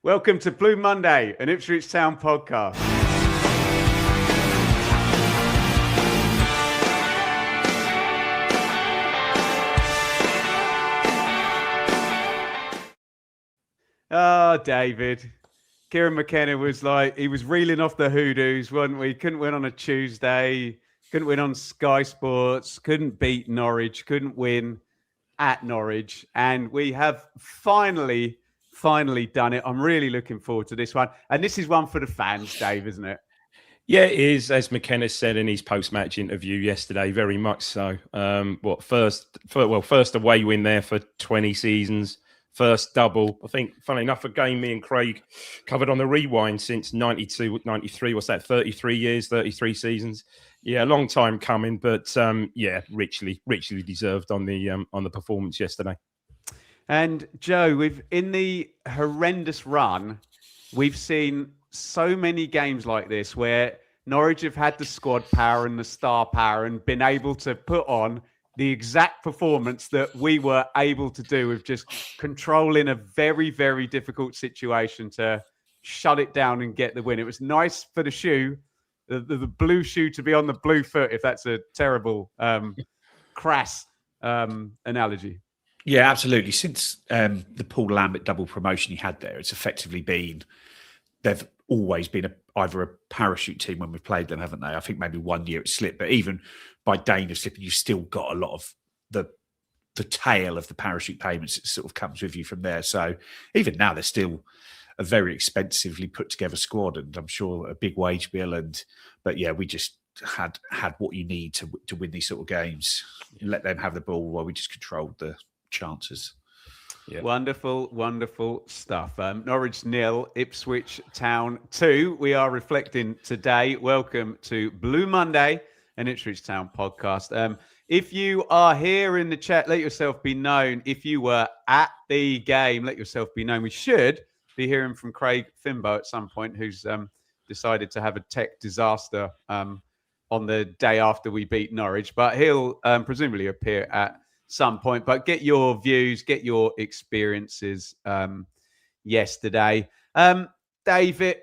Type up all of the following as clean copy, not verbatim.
Welcome to Blue Monday, an Ipswich Town podcast. Oh, David. Kieran McKenna was like, he was reeling off the hoodoos, wasn't we? Couldn't win on a Tuesday, couldn't win on Sky Sports, couldn't beat Norwich, couldn't win at Norwich. And we have finally done it. I'm really looking forward to this one. And this is one for the fans, Dave, isn't it? Yeah, it is, as McKenna said in his post-match interview yesterday, very much so. First away win there for 20 seasons. First double. I think, funnily enough, a game me and Craig covered on the rewind since 92, 93. What's that? 33 years, 33 seasons. Yeah, a long time coming, but richly deserved on the performance yesterday. And Joe, in the horrendous run, we've seen so many games like this where Norwich have had the squad power and the star power and been able to put on the exact performance that we were able to do with just controlling a very, very difficult situation to shut it down and get the win. It was nice for the shoe, the blue shoe, to be on the blue foot, if that's a terrible, crass analogy. Yeah, absolutely. Since the Paul Lambert double promotion he had there, it's effectively been, they've always been either a parachute team when we've played them, haven't they? I think maybe 1 year it slipped, but even by Dane of slipping, you've still got a lot of the tail of the parachute payments that sort of comes with you from there. So even now, they're still a very expensively put together squad, and I'm sure a big wage bill. But yeah, we just had what you need to win these sort of games. Let them have the ball while we just controlled the chances. Yeah. Wonderful stuff. Norwich 0, Ipswich Town 2. We are reflecting today. Welcome to Blue Monday, an Ipswich Town podcast. If you are here in the chat, let yourself be known. If you were at the game, let yourself be known. We should be hearing from Craig Fimbo at some point, who's decided to have a tech disaster on the day after we beat Norwich. But he'll presumably appear at some point. But get your views, get your experiences yesterday. David,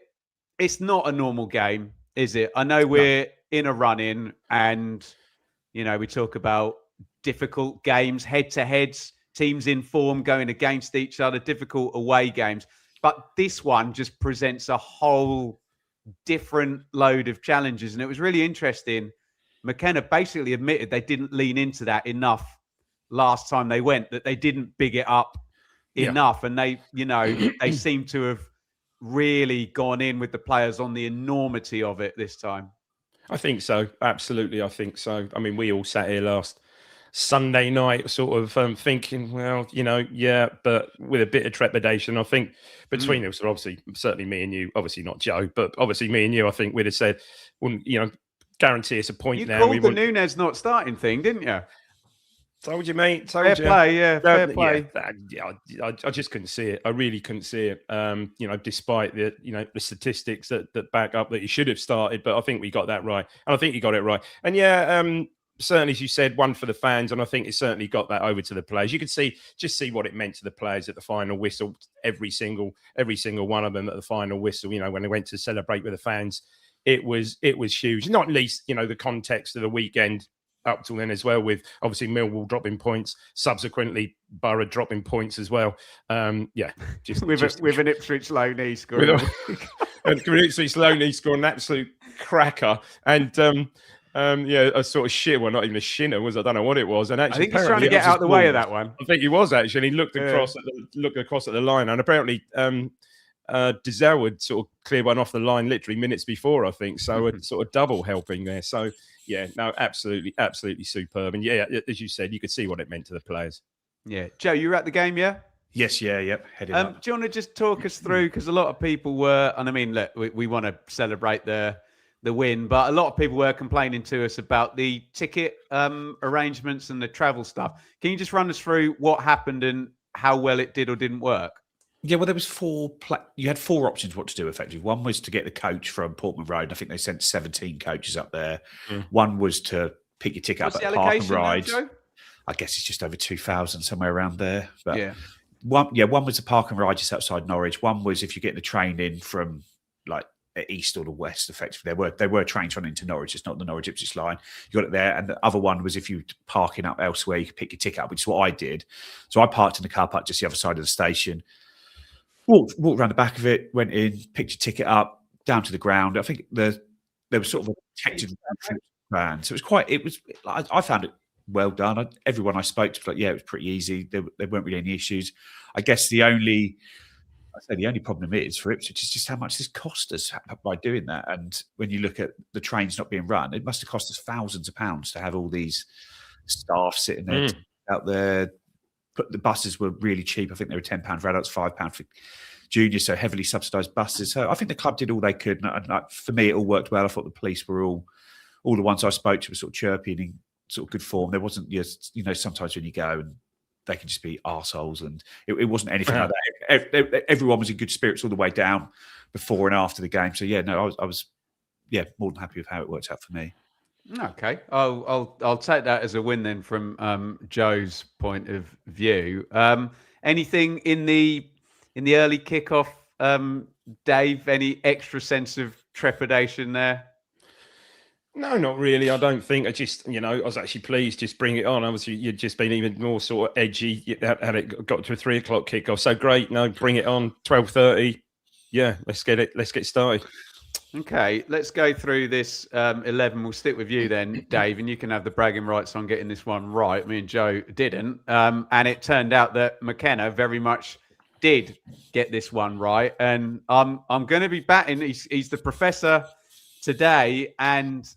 it's not a normal game, is it? I know we're in a run-in and, you know, we talk about difficult games, head-to-heads, teams in form going against each other, difficult away games. But this one just presents a whole different load of challenges. And it was really interesting. McKenna basically admitted they didn't lean into that enough last time they went, that they didn't big it up enough. And they, you know, they seem to have really gone in with the players on the enormity of it this time. I think so. Absolutely. I think so. I mean, we all sat here last Sunday night sort of thinking, well, you know, yeah, but with a bit of trepidation. I think between us, obviously, certainly me and you, obviously not Joe, but obviously me and you, I think we'd have said, wouldn't, you know, guarantee us a point now. You called the Nunez not starting thing, didn't you? Told you, mate. Fair play. I just couldn't see it. I really couldn't see it. You know, despite the statistics that back up that he should have started, but I think we got that right, and I think he got it right. And certainly, as you said, one for the fans, and I think it certainly got that over to the players. You could see what it meant to the players at the final whistle. Every single one of them at the final whistle. You know, when they went to celebrate with the fans, it was huge. Not least, you know, the context of the weekend up till then as well, with obviously Millwall dropping points, subsequently Borough dropping points as well. Just with an Ipswich loanee scoring. An Ipswich loanee scoring an absolute cracker, and a sort of shit. Well, not even a shinner was. I don't know what it was. And actually, I think he's trying to get out of the way of that one. I think he was actually. And he looked across at the line, and apparently Dizelle would sort of clear one off the line literally minutes before, I think. So a sort of double helping there. So yeah, no, absolutely superb. And yeah, as you said, you could see what it meant to the players. Yeah, Joe, you were at the game, yeah? Yes, yep. Headed up. Do you want to just talk us through, because a lot of people were, and I mean, look, we want to celebrate the win, but a lot of people were complaining to us about the ticket arrangements and the travel stuff. Can you just run us through what happened and how well it did or didn't work? Yeah, well, there was you had four options what to do effectively. One was to get the coach from Portman Road. I think they sent 17 coaches up there. One was to pick your ticket up at Park and Ride. Joe? I guess it's just over 2,000, somewhere around there. But One was the park and ride just outside Norwich. One was if you're getting the train in from like east or the west, effectively. There were trains running to Norwich. It's not the Norwich Ipswich line. You got it there. And the other one was if you were parking up elsewhere, you could pick your ticket up, which is what I did. So I parked in the car park just the other side of the station, walked around the back of it, went in, picked your ticket up, down to the ground. I think there was sort of a protected van. So I found it well done. Everyone I spoke to was like, yeah, it was pretty easy. There weren't really any issues. I guess the only problem is for Ipswich is just how much this cost us by doing that. And when you look at the trains not being run, it must have cost us thousands of pounds to have all these staff sitting there out there. But the buses were really cheap. I think they were £10 for adults, £5 for juniors, so heavily subsidised buses. So I think the club did all they could. And for me, it all worked well. I thought the police were all the ones I spoke to were sort of chirpy and in sort of good form. There wasn't just, sometimes when you go and they can just be arseholes, and it wasn't anything like that. Everyone was in good spirits all the way down before and after the game. So yeah, no, I was more than happy with how it worked out for me. Okay, I'll take that as a win then from Joe's point of view. Anything in the early kickoff, Dave? Any extra sense of trepidation there? No, not really. I don't think. I was actually pleased. Just bring it on. Obviously, you'd just been even more sort of edgy. Had it got to a 3 o'clock kickoff. So great. No, bring it on. 12:30. Yeah, let's get started. Okay, let's go through this 11. We'll stick with you then, Dave, and you can have the bragging rights on getting this one right. Me and Joe didn't, and it turned out that McKenna very much did get this one right. And I'm going to be batting. He's the professor today, and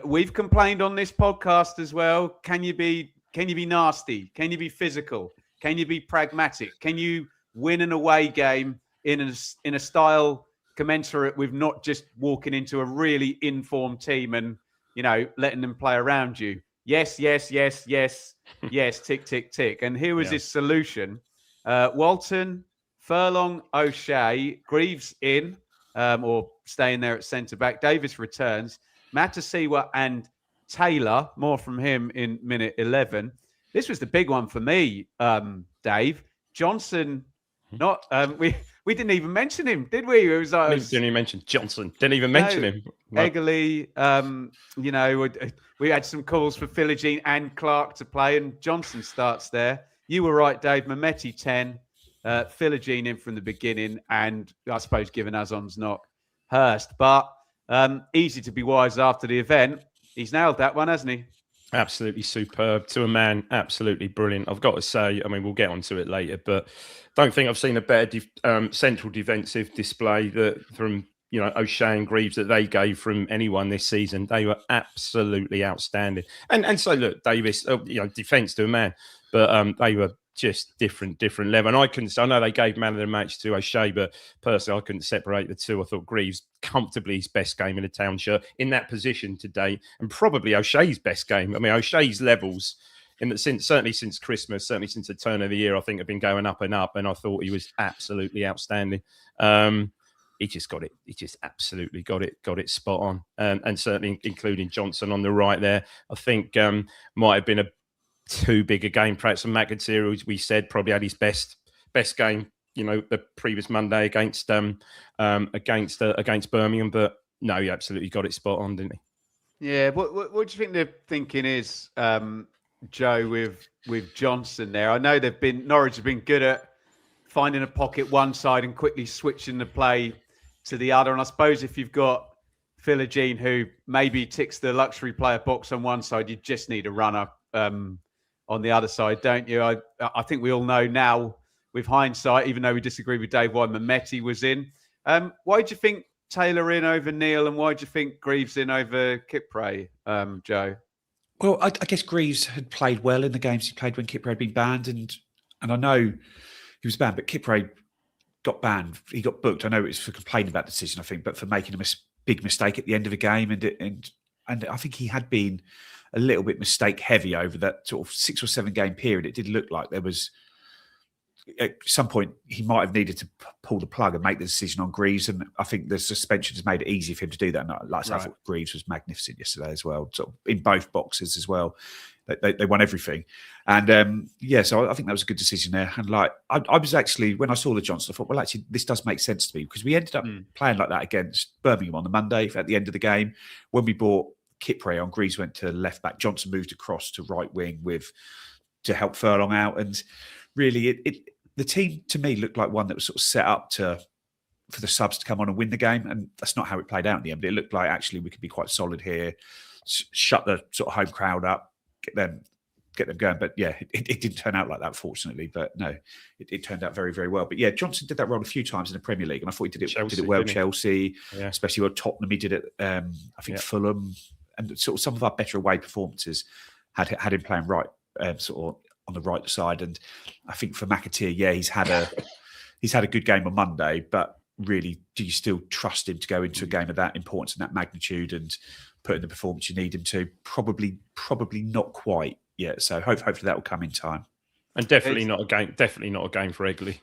we've complained on this podcast as well. Can you be nasty? Can you be physical? Can you be pragmatic? Can you win an away game in a style commensurate with not just walking into a really informed team and letting them play around you? Yes, tick, tick, tick. And here was his solution. Walton, Furlong, O'Shea, Greaves in, or staying there at centre-back. Davis returns. Matasiwa and Taylor, more from him in minute 11. This was the big one for me, Dave. Johnson, not... We didn't even mention him, did we? It was didn't even mention Johnson. Didn't even mention him. Egerly, we had some calls for Philogene and Clark to play, and Johnson starts there. You were right, Dave. Mehmeti 10, Philogene in from the beginning, and I suppose given Azon's knock, Hurst. But easy to be wise after the event. He's nailed that one, hasn't he? Absolutely superb to a man. Absolutely brilliant. I've got to say, I mean, we'll get onto it later, but don't think I've seen a better central defensive display from O'Shea and Greaves that they gave from anyone this season. They were absolutely outstanding. And so look, Davis, defence to a man, but they were just different level. And I know they gave man of the match to O'Shea, but personally, I couldn't separate the two. I thought Greaves comfortably his best game in a Town shirt in that position today, and probably O'Shea's best game. I mean, O'Shea's levels certainly since Christmas, certainly since the turn of the year, I think have been going up and up. And I thought he was absolutely outstanding. He just got it. He just absolutely got it spot on. And certainly including Johnson on the right there, I think might have been a too big a game. Perhaps from McAteer, as we said, probably had his best game. The previous Monday against Birmingham. But no, he absolutely got it spot on, didn't he? Yeah. What do you think the thinking is, Joe, with Johnson there? I know Norwich have been good at finding a pocket one side and quickly switching the play to the other. And I suppose if you've got Philogene, who maybe ticks the luxury player box on one side, you just need a runner on the other side, don't you? I think we all know now with hindsight, even though we disagree with Dave, why Mehmeti was in. Why do you think Taylor in over Neil, and why do you think Greaves in over Kipre, Joe? Well, I guess Greaves had played well in the games he played when Kipre had been banned, and I know he was banned, but Kipre got banned. He got booked. I know it was for complaining about the decision, I think, but for making a big mistake at the end of a game, and I think he had been a little bit mistake heavy over that sort of 6 or 7 game period. It did look like there was at some point he might have needed to pull the plug and make the decision on Greaves, and I think the suspension has made it easy for him to do that. And I thought Greaves was magnificent yesterday as well, sort of in both boxes as well. They won everything. And so I think that was a good decision there. And like I was actually, when I saw the Johnson, I thought, well, actually, this does make sense to me, because we ended up playing like that against Birmingham on the Monday at the end of the game. When we brought Kipre on, Greaves went to left back, Johnson moved across to right wing to help Furlong out. And really, the team to me looked like one that was sort of set up for the subs to come on and win the game. And that's not how it played out in the end. But it looked like actually we could be quite solid here, shut the sort of home crowd up, get them going. But yeah, it didn't turn out like that, fortunately. But no, it turned out very, very well. But yeah, Johnson did that role a few times in the Premier League, and I thought he did it well. Chelsea, especially with Tottenham, he did it. I think Fulham, and sort of some of our better away performances had him playing right, sort of on the right side. And I think for McAteer, he's had a good game on Monday, but really, do you still trust him to go into a game of that importance and that magnitude and put in the performance you need him to? Probably not quite yet. So hopefully that will come in time. And definitely not a game for Egley.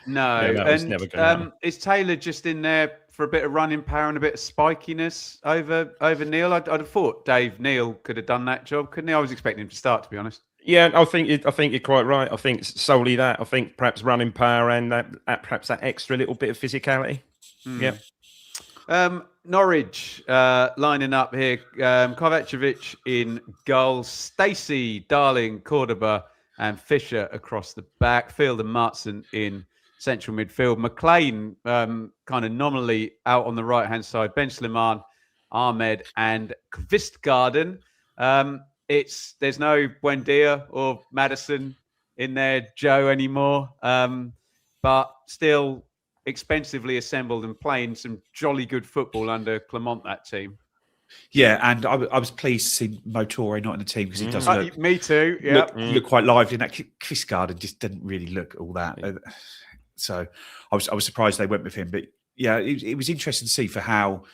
No, and never going is Taylor just in there for a bit of running power and a bit of spikiness over Neil? I'd have thought Dave Neil could have done that job, couldn't he? I was expecting him to start, to be honest. Yeah, I think you're quite right. I think it's solely that. I think perhaps running power and perhaps that extra little bit of physicality. Yeah. Norwich lining up here. Kovacevic in goal. Stacey, Darling, Cordoba, and Fisher across the back. Field and Martson in central midfield. McLean kind of nominally out on the right-hand side. Ben Slimane, Ahmed, and Kvistgarden. There's no Buendia or Madison in there, Joe, anymore. But still expensively assembled and playing some jolly good football under Clement, that team. Yeah, and I was pleased to see Motore not in the team, because he does look... Me too, yeah. Look quite lively. And that Kvistgarden just didn't really look all that. Yeah. So I was surprised they went with him. But yeah, it was interesting to see for how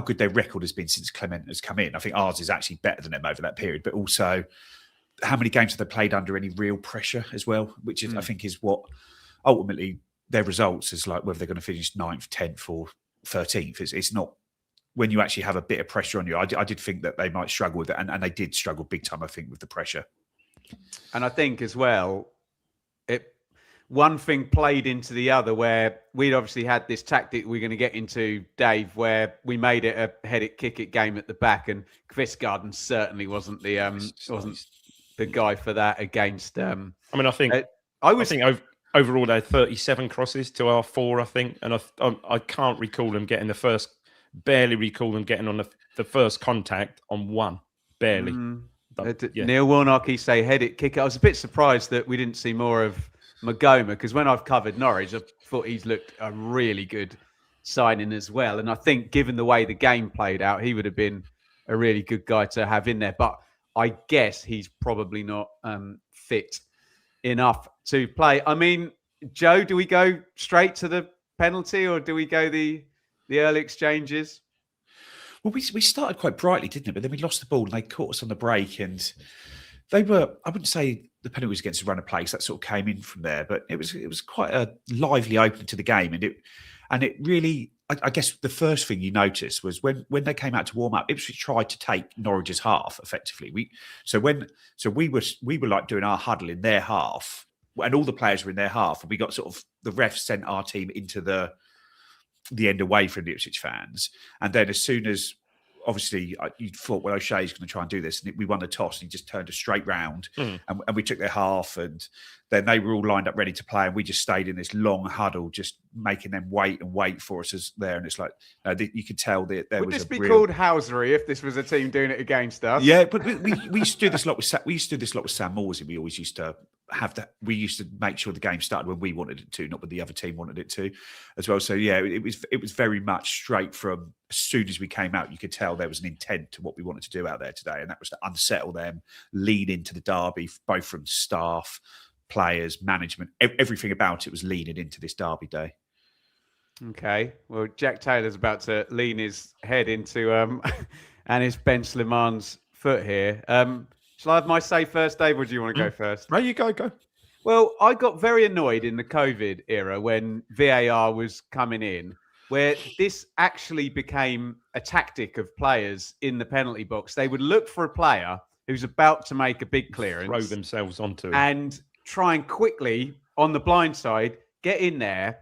good their record has been since Clement has come in. I think ours is actually better than them over that period, but also how many games have they played under any real pressure as well, which is, I think, is what ultimately their results is like, whether they're going to finish 9th, 10th or 13th. It's not when you actually have a bit of pressure on you. I did think that they might struggle with it, and they did struggle big time, I think, with the pressure. And I think as well, one thing played into the other, where we'd obviously had this tactic we're going to get into, Dave, where we made it a head it, kick it game at the back, and Kvistgarden certainly wasn't the guy for that against. I think overall they had 37 crosses to our 4, I think, and I can't recall them getting barely recall them getting on the first contact on one, barely. Neil Warnock, he say head it, kick it. I was a bit surprised that we didn't see more of Magoma, because when I've covered Norwich, I thought he's looked a really good signing as well. And I think given the way the game played out, he would have been a really good guy to have in there. But I guess he's probably not fit enough to play. I mean, Joe, do we go straight to the penalty, or do we go the early exchanges? Well, we started quite brightly, didn't it? But then we lost the ball and they caught us on the break. And they were, I wouldn't say the penalty was against a run of play, that sort of came in from there. But it was quite a lively opening to the game. And it really, I guess the first thing you noticed was when they came out to warm up, Ipswich tried to take Norwich's half effectively. We were like doing our huddle in their half, and all the players were in their half, and we got sort of, the refs sent our team into the end away from the Ipswich fans. And then as soon as, obviously, you thought, well, O'Shea's going to try and do this. And we won the toss, and he just turned us straight round. And we took their half, and then they were all lined up ready to play. And we just stayed in this long huddle, just making them wait for us as there. And it's like, you could tell that there Would was this be called housery if this was a team doing it against us? Yeah, but we used to do this a lot with Sam Morsey. We always used to have that. We used to make sure the game started when we wanted it to, not when the other team wanted it to, as well. So yeah, it was very much straight from as soon as we came out. You could tell there was an intent to what we wanted to do out there today, and that was to unsettle them, lead into the derby, both from staff, players, management. Everything about it was leaning into this derby day. Okay, well, Jack Taylor's about to lean his head into and his Ben Slimane's foot here. Shall I have my say first, Dave, or do you want to go first? No, you go. Well, I got very annoyed in the COVID era when VAR was coming in, where this actually became a tactic of players in the penalty box. They would look for a player who's about to make a big clearance, throw themselves onto it, and try and quickly on the blind side get in there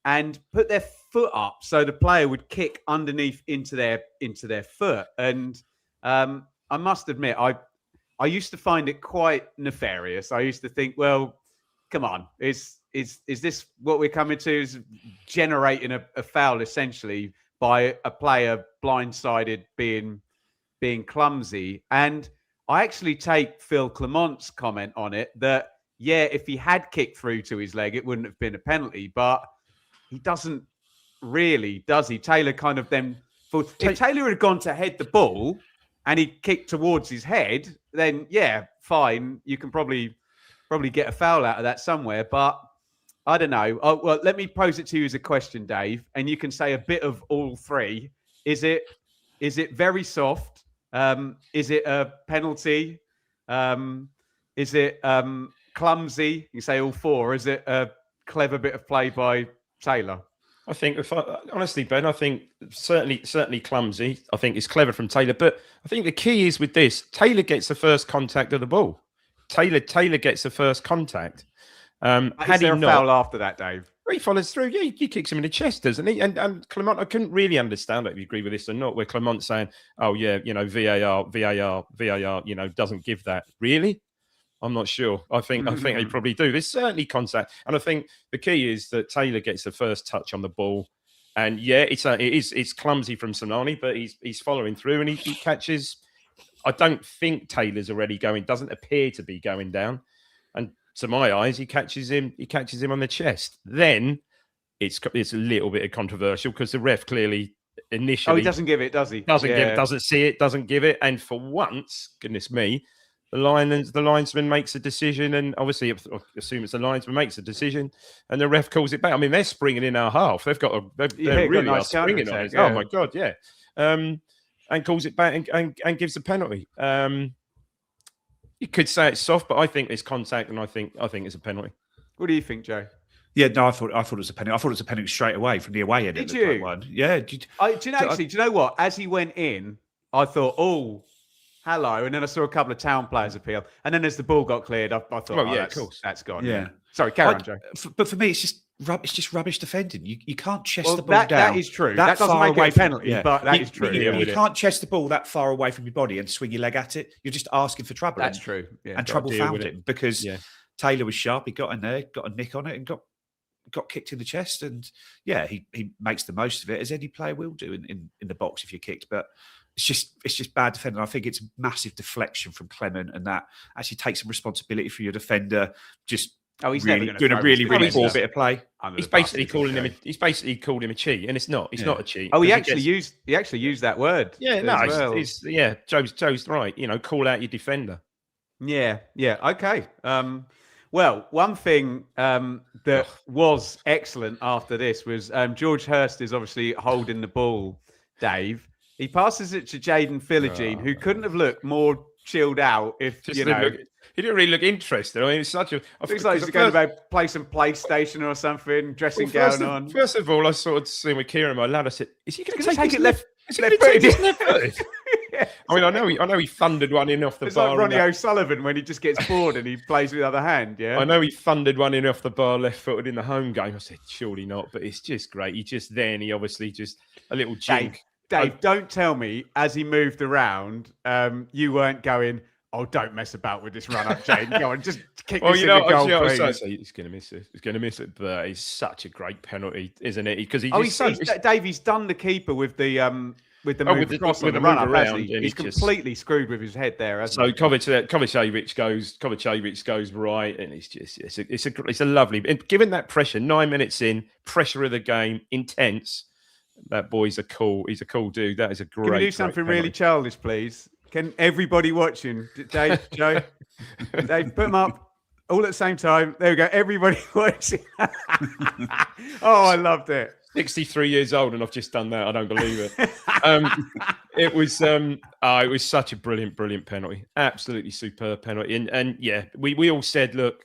and put their foot up so the player would kick underneath into their foot. And I must admit, I used to find it quite nefarious. I used to think, well, come on, is this what we're coming to? Is generating a foul essentially by a player blindsided being clumsy? And I actually take Phil Clement's comment on it that, yeah, if he had kicked through to his leg, it wouldn't have been a penalty, but he doesn't really, does he? Taylor kind of then thought, if Taylor had gone to head the ball and he kicked towards his head, then yeah, fine. You can probably get a foul out of that somewhere, but I don't know. Oh, well, let me pose it to you as a question, Dave, and you can say a bit of all three. Is it very soft? Is it a penalty? Is it clumsy? You say all four. Is it a clever bit of play by Taylor? I think, honestly, Ben, I think certainly clumsy. I think it's clever from Taylor, but I think the key is with this: Taylor gets the first contact of the ball. Taylor gets the first contact. Had there a foul after that, Dave? He follows through. Yeah, he kicks him in the chest, doesn't he? And Clement, I couldn't really understand it, if you agree with this or not, where Clement's saying, "Oh yeah, VAR, doesn't give that." Really? I'm not sure. I think they probably do. There's certainly contact, and I think the key is that Taylor gets the first touch on the ball, and yeah, it's clumsy from Sonani, but he's following through and he catches. I don't think Taylor's already doesn't appear to be going down, and to my eyes, he catches him on the chest. Then it's a little bit controversial because the ref clearly initially he doesn't give it, does he? Doesn't see it, doesn't give it, and for once, goodness me. The linesman makes a decision, and obviously, I assume it's the linesman makes a decision, and the ref calls it back. I mean, they're springing in our half. They're really nice springing on it. Yeah. Oh my god, yeah, and calls it back and gives a penalty. You could say it's soft, but I think it's contact, and I think it's a penalty. What do you think, Joe? Yeah, no, I thought it was a penalty. I thought it was a penalty straight away from the away end. Did you? One. Yeah. Do you know what? As he went in, I thought, oh. Hello, and then I saw a couple of Town players appeal, and then as the ball got cleared, I thought, of course, that's gone. Yeah. Sorry, carry on, Joe. But for me, it's just rubbish defending. You can't chest the ball down. That is true. That doesn't make it a penalty, but that is true. You can't chest the ball that far away from your body and swing your leg at it. You're just asking for trouble. That's true. Yeah, and trouble found him because Taylor was sharp. He got in there, got a nick on it, and got kicked in the chest. And yeah, he makes the most of it, as any player will do in the box if you're kicked. But it's just bad defending. I think it's massive deflection from Clement, and that actually takes some responsibility for your defender. Just he's really doing a really poor bit of play. He's basically called him a cheat, and it's not. It's not a cheat. Oh, he actually used that word. Yeah, no, Joe's right. Call out your defender. Yeah. Okay. Well, one thing that was excellent after this was George Hurst is obviously holding the ball, Dave. He passes it to Jaden Philogene, who couldn't have looked more chilled out if, he didn't really look interested. I mean, it's such a... Looks like he's going to play some PlayStation or something, dressing gown on. First of all, I sort of seen with Kieran, my lad, I said, is he going to take it left? I mean, I know he thundered one in off the bar. It's like Ronnie O'Sullivan when he just gets bored and he plays with the other hand, yeah? I know he thundered one in off the bar left-footed in the home game. I said, surely not, but it's just great. He obviously just a little jink. Dave, don't tell me as he moved around, you weren't going, oh, don't mess about with this run-up, Jane. Go on, just kick this in the goal, please. He's going to miss it. He's going to miss it, but it's such a great penalty, isn't it? Because Dave, he's done the keeper with the move across on the run-up, hasn't he? He's completely screwed with his head there, hasn't he? Kovacevic goes right, and it's a lovely... And given that pressure, 9 minutes in, pressure of the game, intense... That boy's he's a cool dude. That is a great... Can we do something really childish, please? Can everybody watching, Dave, Joe, Dave, put them up all at the same time. There we go. Everybody watching. Oh, I loved it. 63 years old, and I've just done that. I don't believe it. It was such a brilliant penalty. Absolutely superb penalty. And yeah, we all said, look,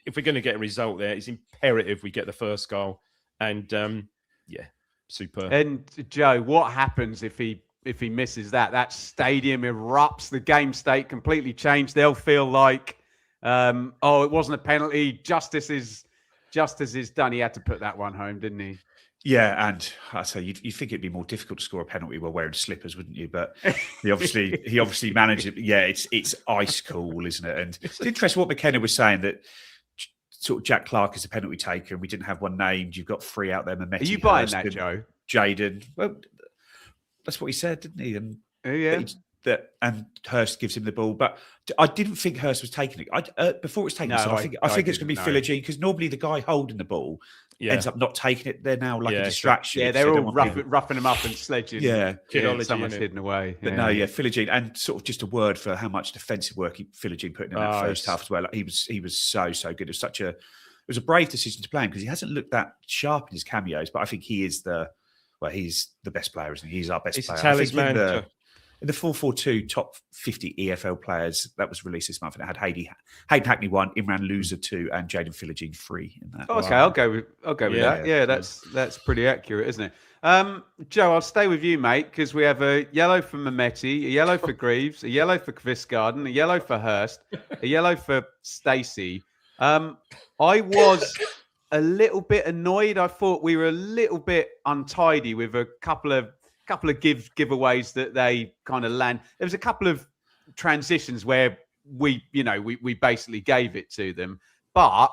if we're going to get a result there, it's imperative we get the first goal. And yeah. Super. And Joe, what happens if he misses that stadium erupts. The game state completely changed. They'll feel like, it wasn't a penalty. Justice is done. He had to put that one home, didn't he? Yeah, and I say you'd think it'd be more difficult to score a penalty while wearing slippers, wouldn't you? But he obviously managed it. Yeah, it's ice cool, isn't it? And it's interesting what McKenna was saying, that sort of Jack Clark is a penalty taker, and we didn't have one named. You've got 3 out there. Mehmeti, are you buying Hurst, that, Joe? Jaden. Well, that's what he said, didn't he? And and Hurst gives him the ball, but I didn't think Hurst was taking it. Before it was taken, I think it's going to be Philogene, because normally the guy holding the ball ends up not taking it. They're now like a distraction. Yeah, they're all roughing him up and sledging. Someone's hidden away. But Philogene, and sort of just a word for how much defensive work Philogene put in that first half as well. Like, he was so good. It was a brave decision to play him, because he hasn't looked that sharp in his cameos, but I think he's the best player, isn't he? He's our best player. Talisman. In the 442 top 50 EFL players that was released this month, and it had Hayden Hackney 1, Imran Loser 2, and Jaden Philogene 3 in that. Okay, I'll go with that. Yeah, that's pretty accurate, isn't it? Joe, I'll stay with you, mate, because we have a yellow for Mehmeti, a yellow for Greaves, a yellow for Kvistgarden, a yellow for Hurst, a yellow for Stacey. I was a little bit annoyed. I thought we were a little bit untidy with a couple of giveaways that they kind of land. There was a couple of transitions where we basically gave it to them, but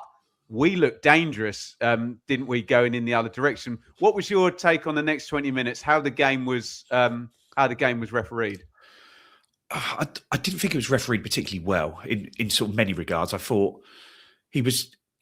we looked dangerous, didn't we, going in the other direction? What was your take on the next 20 minutes? How the game was refereed? I didn't think it was refereed particularly well in sort of many regards. I thought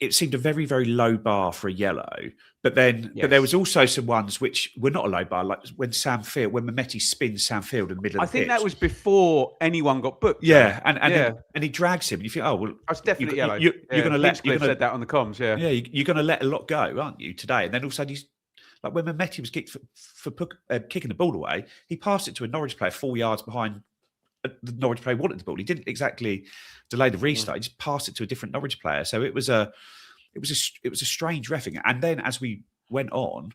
it seemed a very, very low bar for a yellow. But there was also some ones which were not a low bar, like when Mehmeti spins Sam Field in the middle of the pitch. I think that was before anyone got booked. Yeah, and he drags him, and you think, oh well, that's definitely yellow. You're going to let. You're said that on the comms. Yeah, you're going to let a lot go, aren't you, today? And then all of a sudden he's like, when Mehmeti was kicked for kicking the ball away, he passed it to a Norwich player 4 yards behind. The Norwich player wanted the ball. He didn't exactly delay the restart. He just passed it to a different Norwich player. So it was a strange reffing. And then as we went on,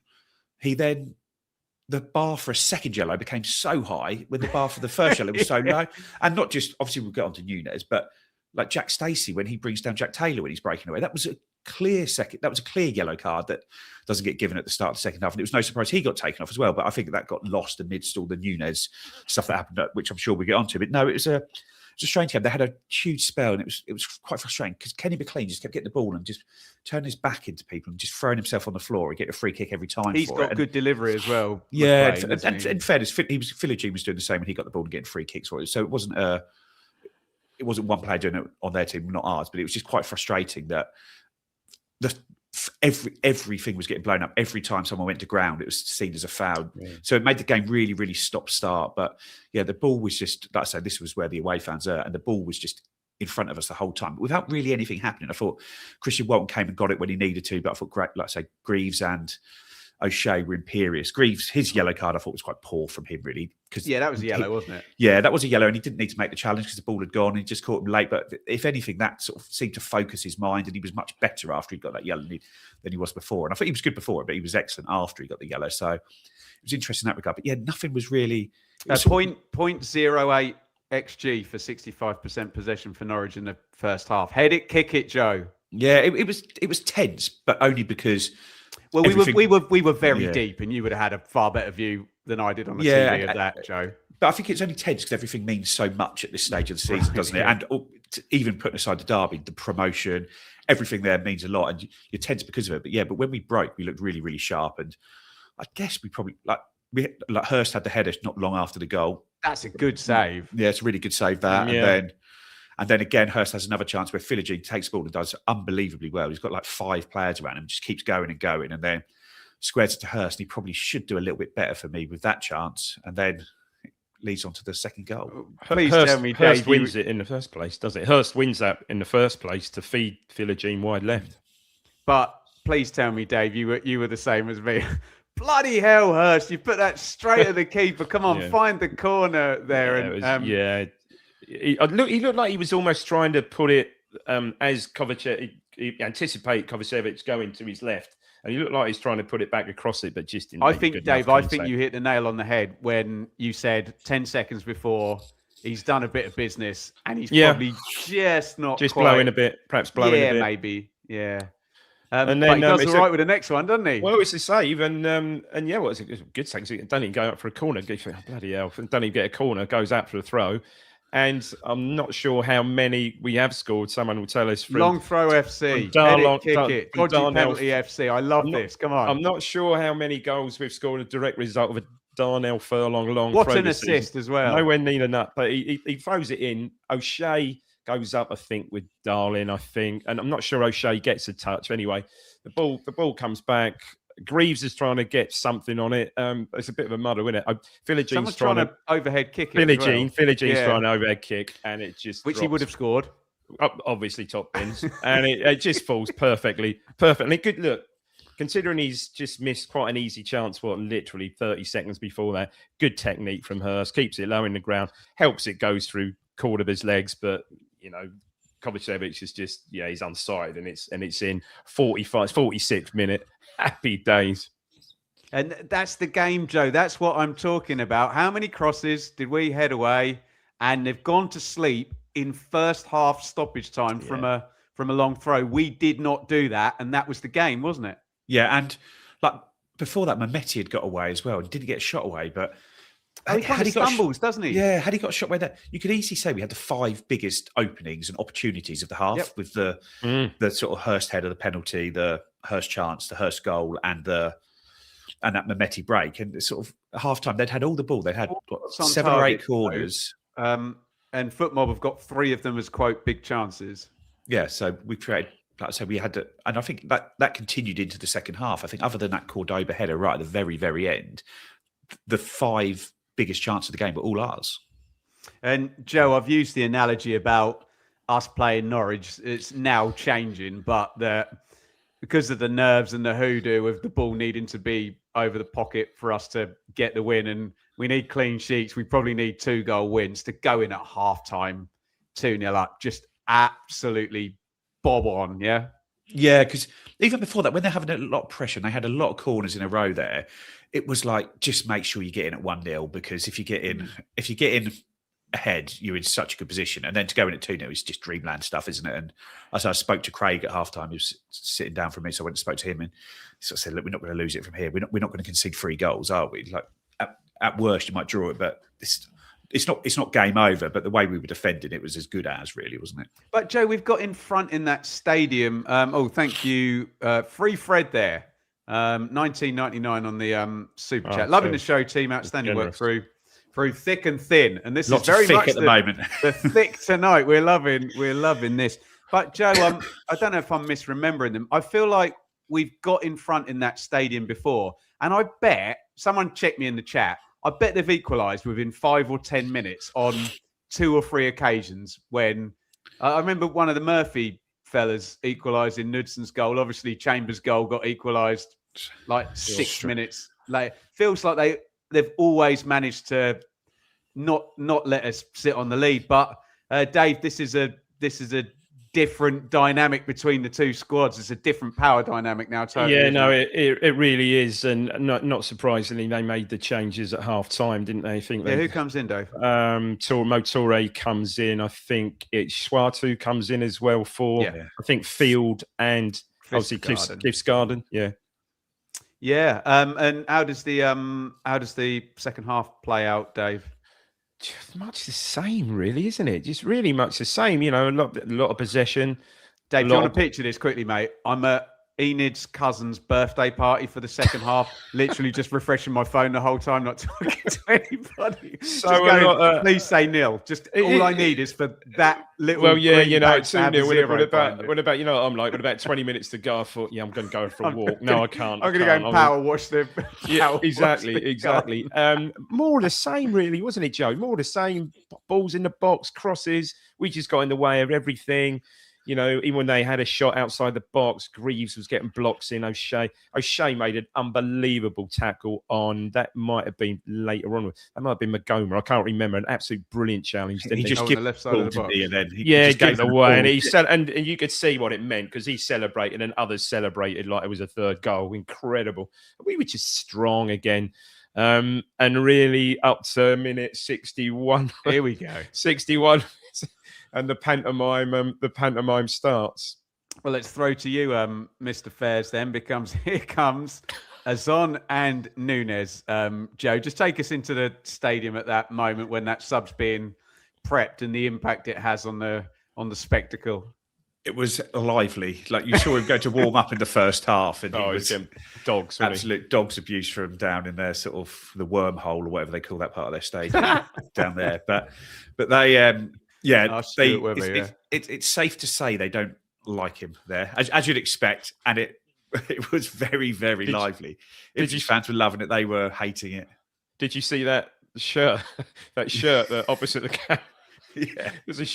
the bar for a second yellow became so high when the bar for the first yellow was so low. And not just, obviously we'll get on to Nunez, but like Jack Stacey when he brings down Jack Taylor when he's breaking away. That was a clear yellow card that doesn't get given at the start of the second half. And it was no surprise he got taken off as well. But I think that got lost amidst all the Nunez stuff that happened, which I'm sure we'll get onto. But no, it was a strange game. They had a huge spell, and it was quite frustrating because Kenny McLean just kept getting the ball and just turning his back into people and just throwing himself on the floor and get a free kick every time. He's got good delivery as well. Yeah, and in fairness, Philogene was doing the same when he got the ball and getting free kicks for it. So it wasn't one player doing it on their team, not ours. But it was just quite frustrating that everything was getting blown up. Every time someone went to ground, it was seen as a foul. Yeah. So it made the game really, really stop-start. But yeah, the ball was just, like I said, this was where the away fans are, and the ball was just in front of us the whole time without really anything happening. I thought Christian Walton came and got it when he needed to, but I thought, like I say, Greaves and O'Shea were imperious. Greaves, his yellow card, I thought was quite poor from him, really. That was a yellow, wasn't it? Yeah, that was a yellow, and he didn't need to make the challenge because the ball had gone. He just caught him late. But if anything, that sort of seemed to focus his mind, and he was much better after he got that yellow than he was before. And I thought he was good before, but he was excellent after he got the yellow. So it was interesting in that regard. But yeah, nothing was really... 0.08 XG for 65% possession for Norwich in the first half. Head it, kick it, Joe. Yeah, it was tense, but only because... Well, we were very deep, and you would have had a far better view than I did on the TV of that, Joe. But I think it's only tense because everything means so much at this stage of the season, doesn't it? And even putting aside the derby, the promotion, everything there means a lot, and you're tense because of it. But when we broke, we looked really, really sharp, and I guess we probably Hurst had the header not long after the goal. That's a good save. Yeah, it's a really good save that, And then again, Hurst has another chance where Philogene takes the ball and does unbelievably well. He's got like 5 players around him, just keeps going and going, and then squares it to Hurst. And he probably should do a little bit better for me with that chance, and then it leads on to the second goal. Please tell me, Hurst Dave, wins it in the first place, does it? Hurst wins that in the first place to feed Philogene wide left. But please tell me, Dave, you were the same as me. Bloody hell, Hurst! You put that straight at the keeper. Come on, find the corner there. He looked like he was almost trying to put it as Kovacic he anticipated Kovacevic going to his left, and he looked like he's trying to put it back across it, but just didn't. I think, Dave, I think you hit the nail on the head when you said 10 seconds before he's done a bit of business, and he's probably just not just quite... blowing a bit, perhaps blowing a bit. Yeah, maybe. Yeah. And but then he does all right with the next one, doesn't he? Well, it's a save, and yeah, well, it's a good save. Doesn't even go out for a corner. You think, oh, bloody hell! Doesn't even get a corner. Goes out for a throw, and I'm not sure how many we have scored. Someone will tell us. Long throw FC, kick it, dodgy penalty FC. I love this. Come on. I'm not sure how many goals we've scored a direct result of a Darnell Furlong long what throw. What an assist as well. Nowhere near enough, but he throws it in. O'Shea goes up, I think, with Darling, and I'm not sure O'Shea gets a touch. Anyway, the ball comes back. Greaves is trying to get something on it. It's a bit of a muddle, isn't it? Philigine's trying to overhead kick it. Philigine's trying to overhead kick, and it just he would have scored. Obviously top bins, and it just falls perfectly. Good look. Considering he's just missed quite an easy chance, literally 30 seconds before that. Good technique from Hurst. Keeps it low in the ground. Helps it goes through Cordoba's legs, but Kovacevic is just he's onside, and it's in 46th minute. Happy days. And that's the game, Joe. That's what I'm talking about. How many crosses did we head away, and they've gone to sleep in first half stoppage time from a long throw? We did not do that, and that was the game, wasn't it? Yeah, and like before that, Mehmeti had got away as well. He didn't get shot away, but had he stumbles, doesn't he? Yeah, had he got shot away there, you could easily say we had the 5 biggest openings and opportunities of the half with the sort of Hurst header, the penalty, the Hurst chance, the Hurst goal, and that Mehmeti break. And sort of at half time, they'd had all the ball. They'd had 7 or 8 corners. And Footmob have got 3 of them as, quote, big chances. Yeah, so we created, like I said, we had to, and I think that continued into the second half. I think other than that Cordoba header right at the very, very end, the 5 biggest chances of the game were all ours. And Joe, I've used the analogy about us playing Norwich. It's now changing, but because of the nerves and the hoodoo of the ball needing to be over the pocket for us to get the win, and we need clean sheets. We probably need 2-goal wins to go in at halftime 2-0 up. Just absolutely bob on, yeah? Yeah, because even before that, when they're having a lot of pressure and they had a lot of corners in a row there, it was like, just make sure you get in at 1-0, because if you get in ahead, you're in such a good position. And then to go in at 2-0 is just dreamland stuff, isn't it? And as I spoke to Craig at halftime, he was sitting down from me, so I went and spoke to him, and he sort of said, look, we're not going to lose it from here. We're not going to concede 3 goals, are we? Like at worst, you might draw it, but it's not game over, but the way we were defending it was as good as, really, wasn't it? But Joe, we've got in front in that stadium. Thank you, Free Fred there. 1999 on the super chat. Loving the show, team. Outstanding work through thick and thin. And this Lots is very of thick much at the moment. The thick tonight. We're loving this. But Joe, I don't know if I'm misremembering them. I feel like we've got in front in that stadium before, and I bet someone checked me in the chat. I bet they've equalised within 5 or 10 minutes on 2 or 3 occasions. When I remember one of the Murphy fellas equalised in Knudson's goal. Obviously, Chambers' goal got equalised like 6 minutes later. Feels like they've always managed to not let us sit on the lead. But Dave, this is a different dynamic between the 2 squads. It's a different power dynamic now. Totally, it really is. And not surprisingly, they made the changes at half time, didn't they? I think who comes in, Dave? Motore comes in. I think it's Schwartu comes in as well for I think Field and obviously Cliff's Garden. Yeah. And how does the second half play out, Dave? Just much the same, really, isn't it? Just really much the same. A lot of possession. Dave, do you want to picture this quickly, mate? I'm at Enid's cousin's birthday party for the second half. Literally just refreshing my phone the whole time, not talking to anybody. So please say nil. Just all I need is for that little. Well, yeah, it's 2-0. What about what I'm like? What about 20 minutes to go? I thought, I'm going to go for a walk. No, I can't. I'm going to go and power wash them. Yeah, exactly. More of the same, really, wasn't it, Joe? More of the same. Balls in the box, crosses. We just got in the way of everything. even when they had a shot outside the box, Greaves was getting blocks in. O'Shea made an unbelievable tackle on, that might have been later on. That might have been Magoma. I can't remember. An absolute brilliant challenge. Didn't he just gave the left side of the box. And then he gave it away. And he said, and you could see what it meant because he celebrated and others celebrated like it was a third goal. Incredible. We were just strong again. And really up to minute 61. Here we go. 61. And the pantomime starts. Well, let's throw to you, Mr. Fairs, then, because here comes Azon and Nunez. Joe, just take us into the stadium at that moment when that sub's being prepped and the impact it has on the spectacle. It was lively. Like, you saw him go to warm up in the first half, and he was dogs, absolute dogs abuse from down in their sort of the wormhole or whatever they call that part of their stadium down there. But they. It's safe to say they don't like him there, as you'd expect, and it was very, very lively. Ipswich fans were loving it; they were hating it. Did you see that shirt? That shirt opposite the camera. Yeah, there's a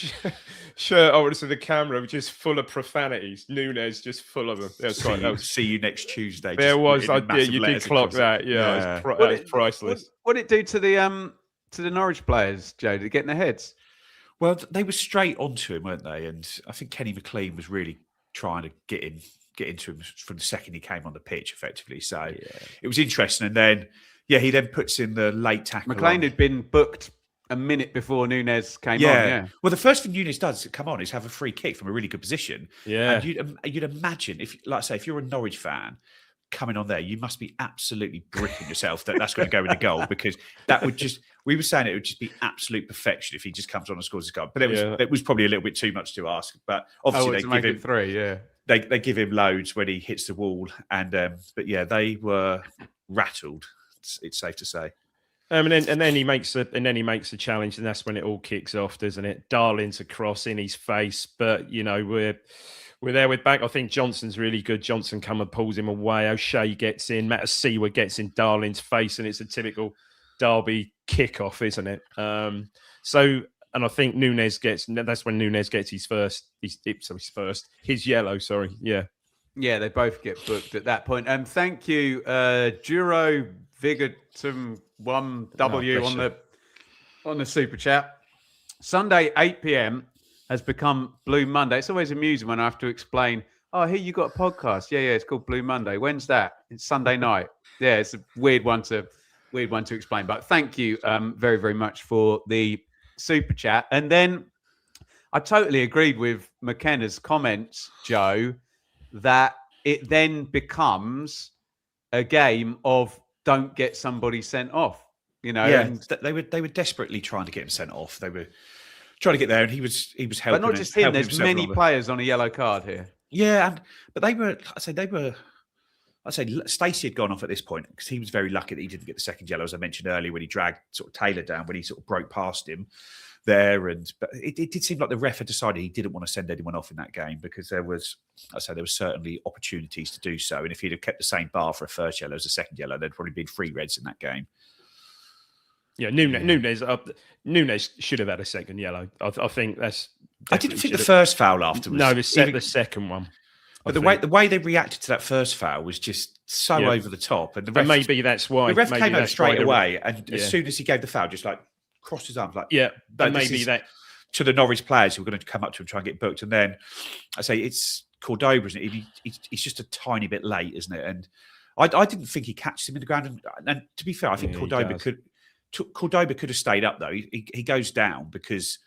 shirt opposite the camera, which is full of profanities. Nunez just full of them. See you next Tuesday. There was, you did clock that. Yeah, that was priceless. What did it do to the Norwich players, Joe? Did it get in their heads? Well, they were straight onto him, weren't they? And I think Kenny McLean was really trying to get into him from the second he came on the pitch, effectively. So it was interesting. And then, he then puts in the late tackle. McLean had been booked a minute before Nunez came on. Yeah. Well, the first thing Nunez does come on is have a free kick from a really good position. Yeah. And you'd imagine, if you're a Norwich fan, coming on there, you must be absolutely bricking yourself that's going to go in a goal, because that would just, we were saying it would just be absolute perfection if he just comes on and scores a goal. But it was probably a little bit too much to ask. But obviously they give him 3, they give him loads when he hits the wall. And they were rattled. It's safe to say. And then he makes a challenge, and that's when it all kicks off, doesn't it? Darling's across in his face, but we're there with back. I think Johnson's really good. Johnson come and pulls him away. O'Shea gets in. Matt Seaward gets in Darling's face, and it's a typical Derby kickoff, isn't it? And I think that's when Nunez gets his yellow. Sorry, yeah. Yeah, they both get booked at that point. And thank you, Duro Vigatum 1W on the super chat. Sunday 8 p.m. has become Blue Monday. It's always amusing when I have to explain, here you got a podcast. Yeah, it's called Blue Monday. When's that? It's Sunday night. Yeah, it's a weird one to explain. But thank you very, very much for the super chat. And then I totally agreed with McKenna's comments, Joe, that it then becomes a game of don't get somebody sent off. And they were desperately trying to get him sent off. They were trying to get there, and he was helping. But not just him. There's many players on a yellow card here. Yeah, but I'd say Stacey had gone off at this point because he was very lucky that he didn't get the second yellow, as I mentioned earlier, when he dragged sort of Taylor down, when he sort of broke past him there. But it did seem like the ref had decided he didn't want to send anyone off in that game, because there was certainly opportunities to do so. And if he'd have kept the same bar for a first yellow as a second yellow, there'd probably been 3 reds in that game. Yeah, Nunez should have had a second yellow. I think that's. I didn't think the first foul afterwards. No, the second one. But the way they reacted to that first foul was just so over the top, and maybe that's why the ref came out straight away, and as soon as he gave the foul, just like crossed his arms, like but maybe that to the Norwich players who were going to come up to him and try and get booked, and then I say it's Cordoba, isn't it? He's just a tiny bit late, isn't it? And I didn't think he catches him in the ground, and to be fair, I think Cordoba could have stayed up though. He goes down because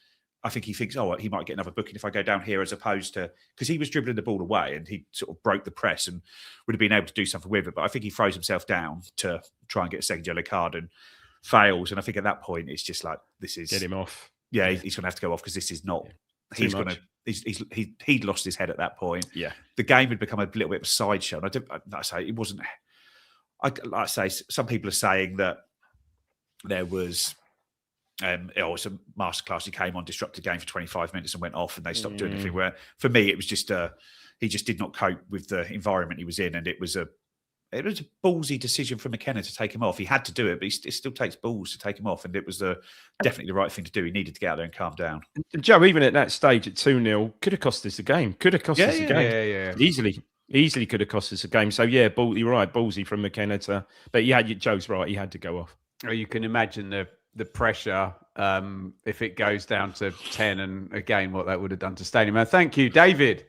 I think he thinks, he might get another booking if I go down here, as opposed to, because he was dribbling the ball away and he sort of broke the press and would have been able to do something with it. But I think he throws himself down to try and get a second yellow card and fails. And I think at that point, it's just like, get him off. Yeah, he's going to have to go off because this is not. He'd lost his head at that point. Yeah, the game had become a little bit of a sideshow. And I say it wasn't. I say some people are saying that there was. It was a masterclass. He came on, disrupted the game for 25 minutes and went off, and they stopped doing anything. Where for me, it was just he just did not cope with the environment he was in, and it was a it was a ballsy decision for McKenna to take him off. He had to do it, but it still takes balls to take him off, and it was definitely the right thing to do. He needed to get out there and calm down. And Joe, even at that stage at 2-0, could have cost us the game. Could have cost us the game. Yeah. Easily could have cost us a game. So yeah, you're right, ballsy from McKenna but Joe's right, he had to go off. Well, you can imagine the pressure if it goes down to 10, and again what that would have done to Stadium. Thank you, David,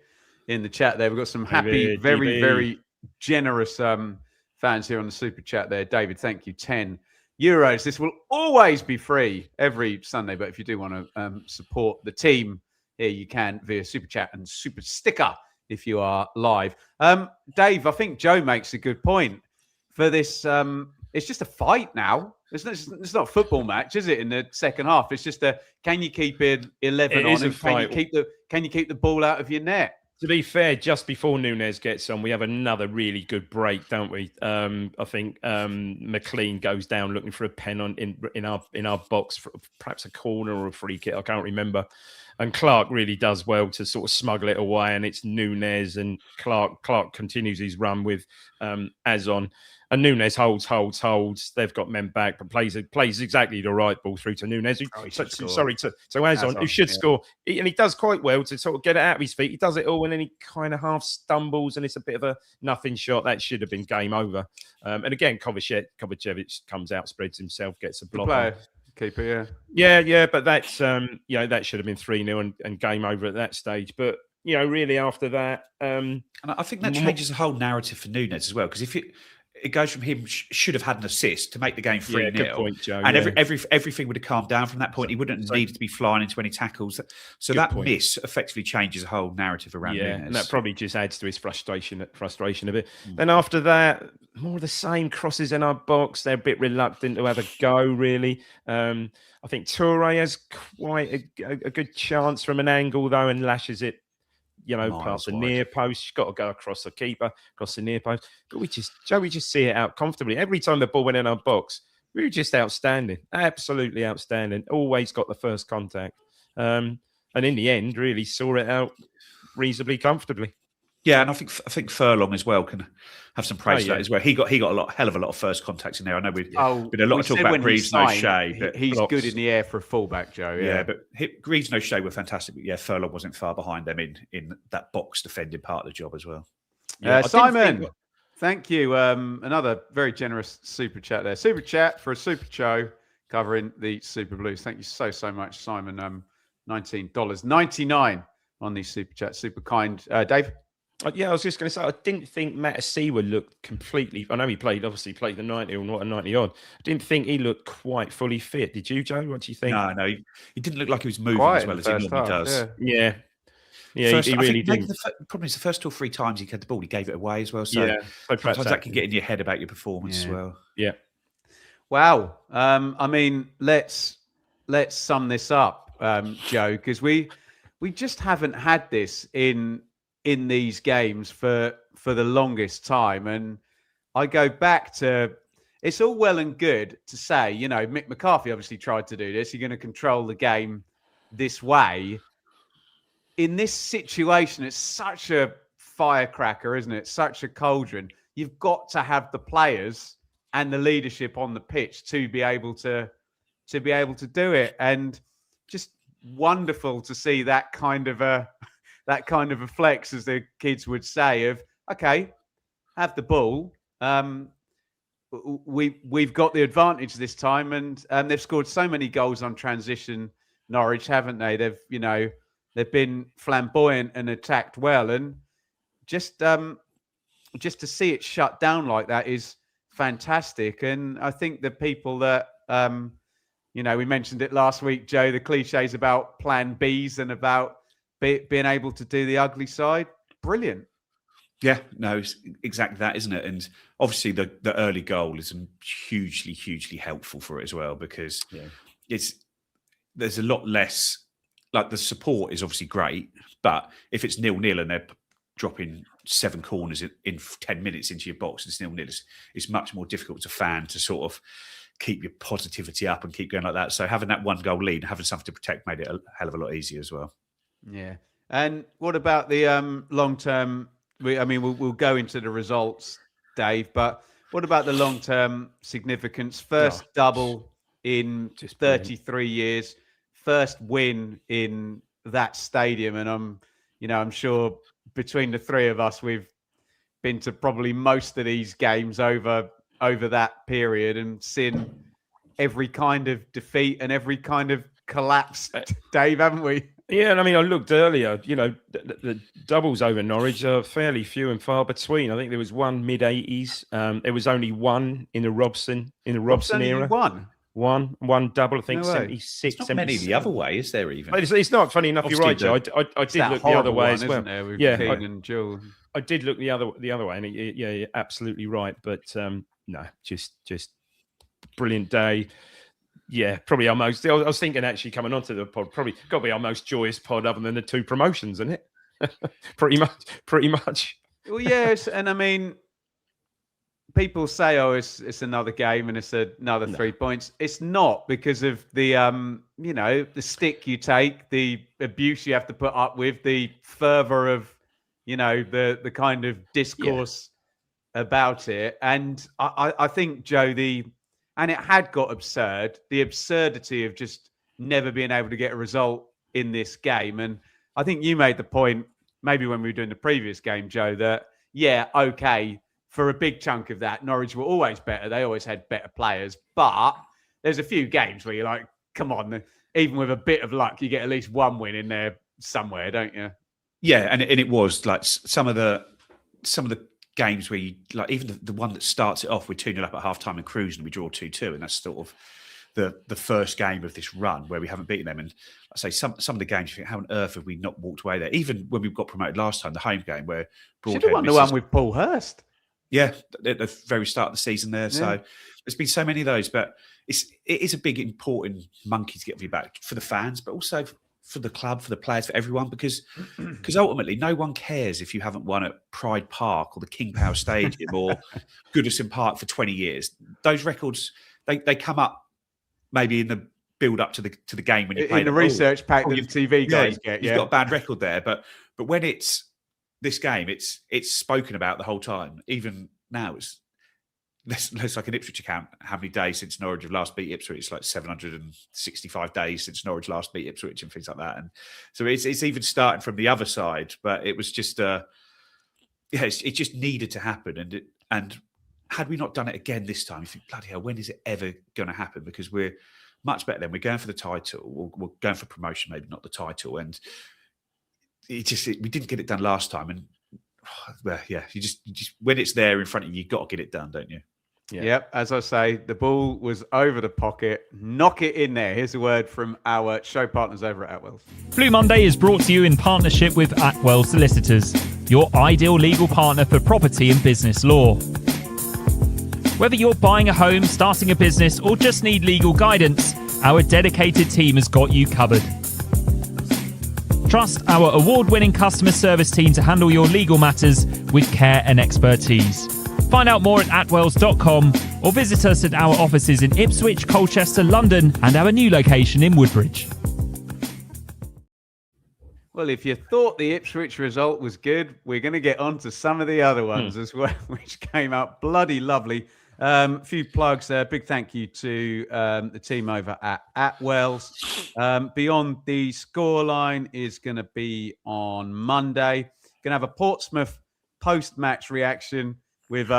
in the chat there. We've got some happy, very generous fans here on the super chat there. David, thank you. €10. This will always be free every Sunday, but if you do want to support the team here, you can via super chat and super sticker if you are live. Dave, I think Joe makes a good point for this. It's just a fight now. It's not a football match, is it? In the second half, it's just can you keep it 11 on, and can you keep the ball out of your net? To be fair, just before Nunez gets on, we have another really good break, don't we? I think McLean goes down looking for a pen in our box, for perhaps a corner or a free kick. I can't remember. And Clark really does well to sort of smuggle it away, and it's Nunez, and Clark continues his run with Azon. And Nunez holds. They've got men back, but plays exactly the right ball through to Nunez. To Azon, who should score. And he does quite well to sort of get it out of his feet. He does it all, and then he kind of half stumbles, and it's a bit of a nothing shot. That should have been game over. And again, Kovacevic comes out, spreads himself, gets a block. Keeper, yeah. But that's that should have been 3-0 and game over at that stage. But really after that, and I think that changes the whole narrative for Nunez as well, because if it goes from him should have had an assist to make the game 3-0. Good point, Joe. And everything would have calmed down from that point. He wouldn't have needed to be flying into any tackles. So that miss effectively changes the whole narrative around Nunez. And that probably just adds to his frustration a bit. Then after that, more of the same, crosses in our box. They're a bit reluctant to have a go, really. I think Toure has quite a good chance from an angle, though, and lashes it past the near post. She's got to go across the keeper, across the near post. But we just see it out comfortably. Every time the ball went in our box, we were just outstanding. Absolutely outstanding. Always got the first contact. And in the end, really saw it out reasonably comfortably. Yeah, and I think Furlong as well can have some praise for that as well. He got a hell of a lot of first contacts in there. I know we've been a lot of talk about Greaves and O'Shea, but he's good in the air for a fullback, Joe. Yeah, but Greaves and O'Shea were fantastic. But Furlong wasn't far behind them in that box defending part of the job as well. Simon, thank you. Another very generous super chat there. Super chat for a super show covering the Super Blues. Thank you so much, Simon. $19.99 on the super chat. Super kind, Dave. I was just going to say, I didn't think Matasiwa looked completely. I know he played the 90 or not a 90 odd. I didn't think he looked quite fully fit. Did you, Joe? What do you think? No, he didn't look like he was moving as well as he normally does. Yeah, he really didn't. The problem is the first 2 or 3 times he had the ball, he gave it away as well. So sometimes that can get in your head about your performance as well. Yeah. Wow. I mean, let's sum this up, Joe, because we just haven't had this in these games for the longest time. And I go back to, it's all well and good to say, Mick McCarthy obviously tried to do this. You're going to control the game this way. In this situation, it's such a firecracker, isn't it? Such a cauldron. You've got to have the players and the leadership on the pitch to be able to do it. And just wonderful to see that kind of a flex, as the kids would say, of, okay, have the ball. We've got the advantage this time, and they've scored so many goals on transition, Norwich, haven't they? They've been flamboyant and attacked well, and just to see it shut down like that is fantastic. And I think the people that we mentioned it last week, Joe, the cliches about plan Bs and about being able to do the ugly side, brilliant. Yeah, no, it's exactly that, isn't it? And obviously the early goal is hugely, hugely helpful for it as well, because there's a lot less, like the support is obviously great, but if it's 0-0 and they're dropping 7 corners in 10 minutes into your box and it's 0-0, it's much more difficult to fan to sort of keep your positivity up and keep going like that. So having that 1 goal lead, having something to protect made it a hell of a lot easier as well. Yeah. And what about the long term? We'll go into the results, Dave, but what about the long-term significance? First double in Just 33 years, first win in that stadium, and I'm sure between the three of us, we've been to probably most of these games over that period and seen every kind of defeat and every kind of collapse, Dave, haven't we? Yeah, and I mean, I looked earlier. The doubles over Norwich are fairly few and far between. I think there was one mid-80s. There was only one in the Robson era. One double. I think 76. It's not many the other way, is there? Even it's not. Funny enough, you're right, Joe. I did look the other way as well. Yeah, King and Jewel. I did look the other way, and you're absolutely right. But no, just brilliant day. Yeah, probably our most. I was thinking actually coming onto the pod, probably got to be our most joyous pod other than the two promotions, isn't it? Pretty much. Well, yes, and I mean, people say, "Oh, it's another game and it's another 3 points." It's not, because of the the stick you take, the abuse you have to put up with, the fervor of the kind of discourse about it, and I think, Joe, and it had got absurd, the absurdity of just never being able to get a result in this game. And I think you made the point, maybe when we were doing the previous game, Joe, that, for a big chunk of that, Norwich were always better. They always had better players. But there's a few games where you're like, come on, even with a bit of luck, you get at least one win in there somewhere, don't you? Yeah, and it was like some of the games where you, like, even the one that starts it off with 2-0 up at half-time and cruising, we draw 2-2, and that's sort of the first game of this run where we haven't beaten them. And I say some of the games, you think, how on earth have we not walked away there? Even when we got promoted last time, the home game where should have won the one with Paul Hurst. Yeah, at the very start of the season there. Yeah. So there's been so many of those, but it is a big, important monkey to get you back for the fans, but also for the club, for the players, for everyone, because ultimately no one cares if you haven't won at Pride Park or the King Power Stadium or Goodison Park for 20 years. Those records, they come up maybe in the build up to the game when you play in the research pack that the TV guys get. You've got a bad record there, but when it's this game, it's spoken about the whole time. Even now, it's like an Ipswich account. How many days since Norwich have last beat Ipswich? It's like 765 days since Norwich last beat Ipswich and things like that. And so it's even starting from the other side. But it was just it just needed to happen. And had we not done it again this time, you think, bloody hell, when is it ever going to happen? Because we're much better then. We're going for the title. We're going for promotion, maybe not the title. And we didn't get it done last time. And you just when it's there in front of you, you've got to get it done, don't you? Yeah. Yep. As I say, the ball was over the pocket. Knock it in there. Here's a word from our show partners over at Atwells. Blue Monday is brought to you in partnership with Atwells Solicitors, your ideal legal partner for property and business law. Whether you're buying a home, starting a business, or just need legal guidance, our dedicated team has got you covered. Trust our award-winning customer service team to handle your legal matters with care and expertise. Find out more at atwells.com or visit us at our offices in Ipswich, Colchester, London, and our new location in Woodbridge. Well, if you thought the Ipswich result was good, we're going to get on to some of the other ones as well, which came out bloody lovely. A few plugs there. Big thank you to the team over at Atwells. Beyond the Scoreline is going to be on Monday. Going to have a Portsmouth post-match reaction with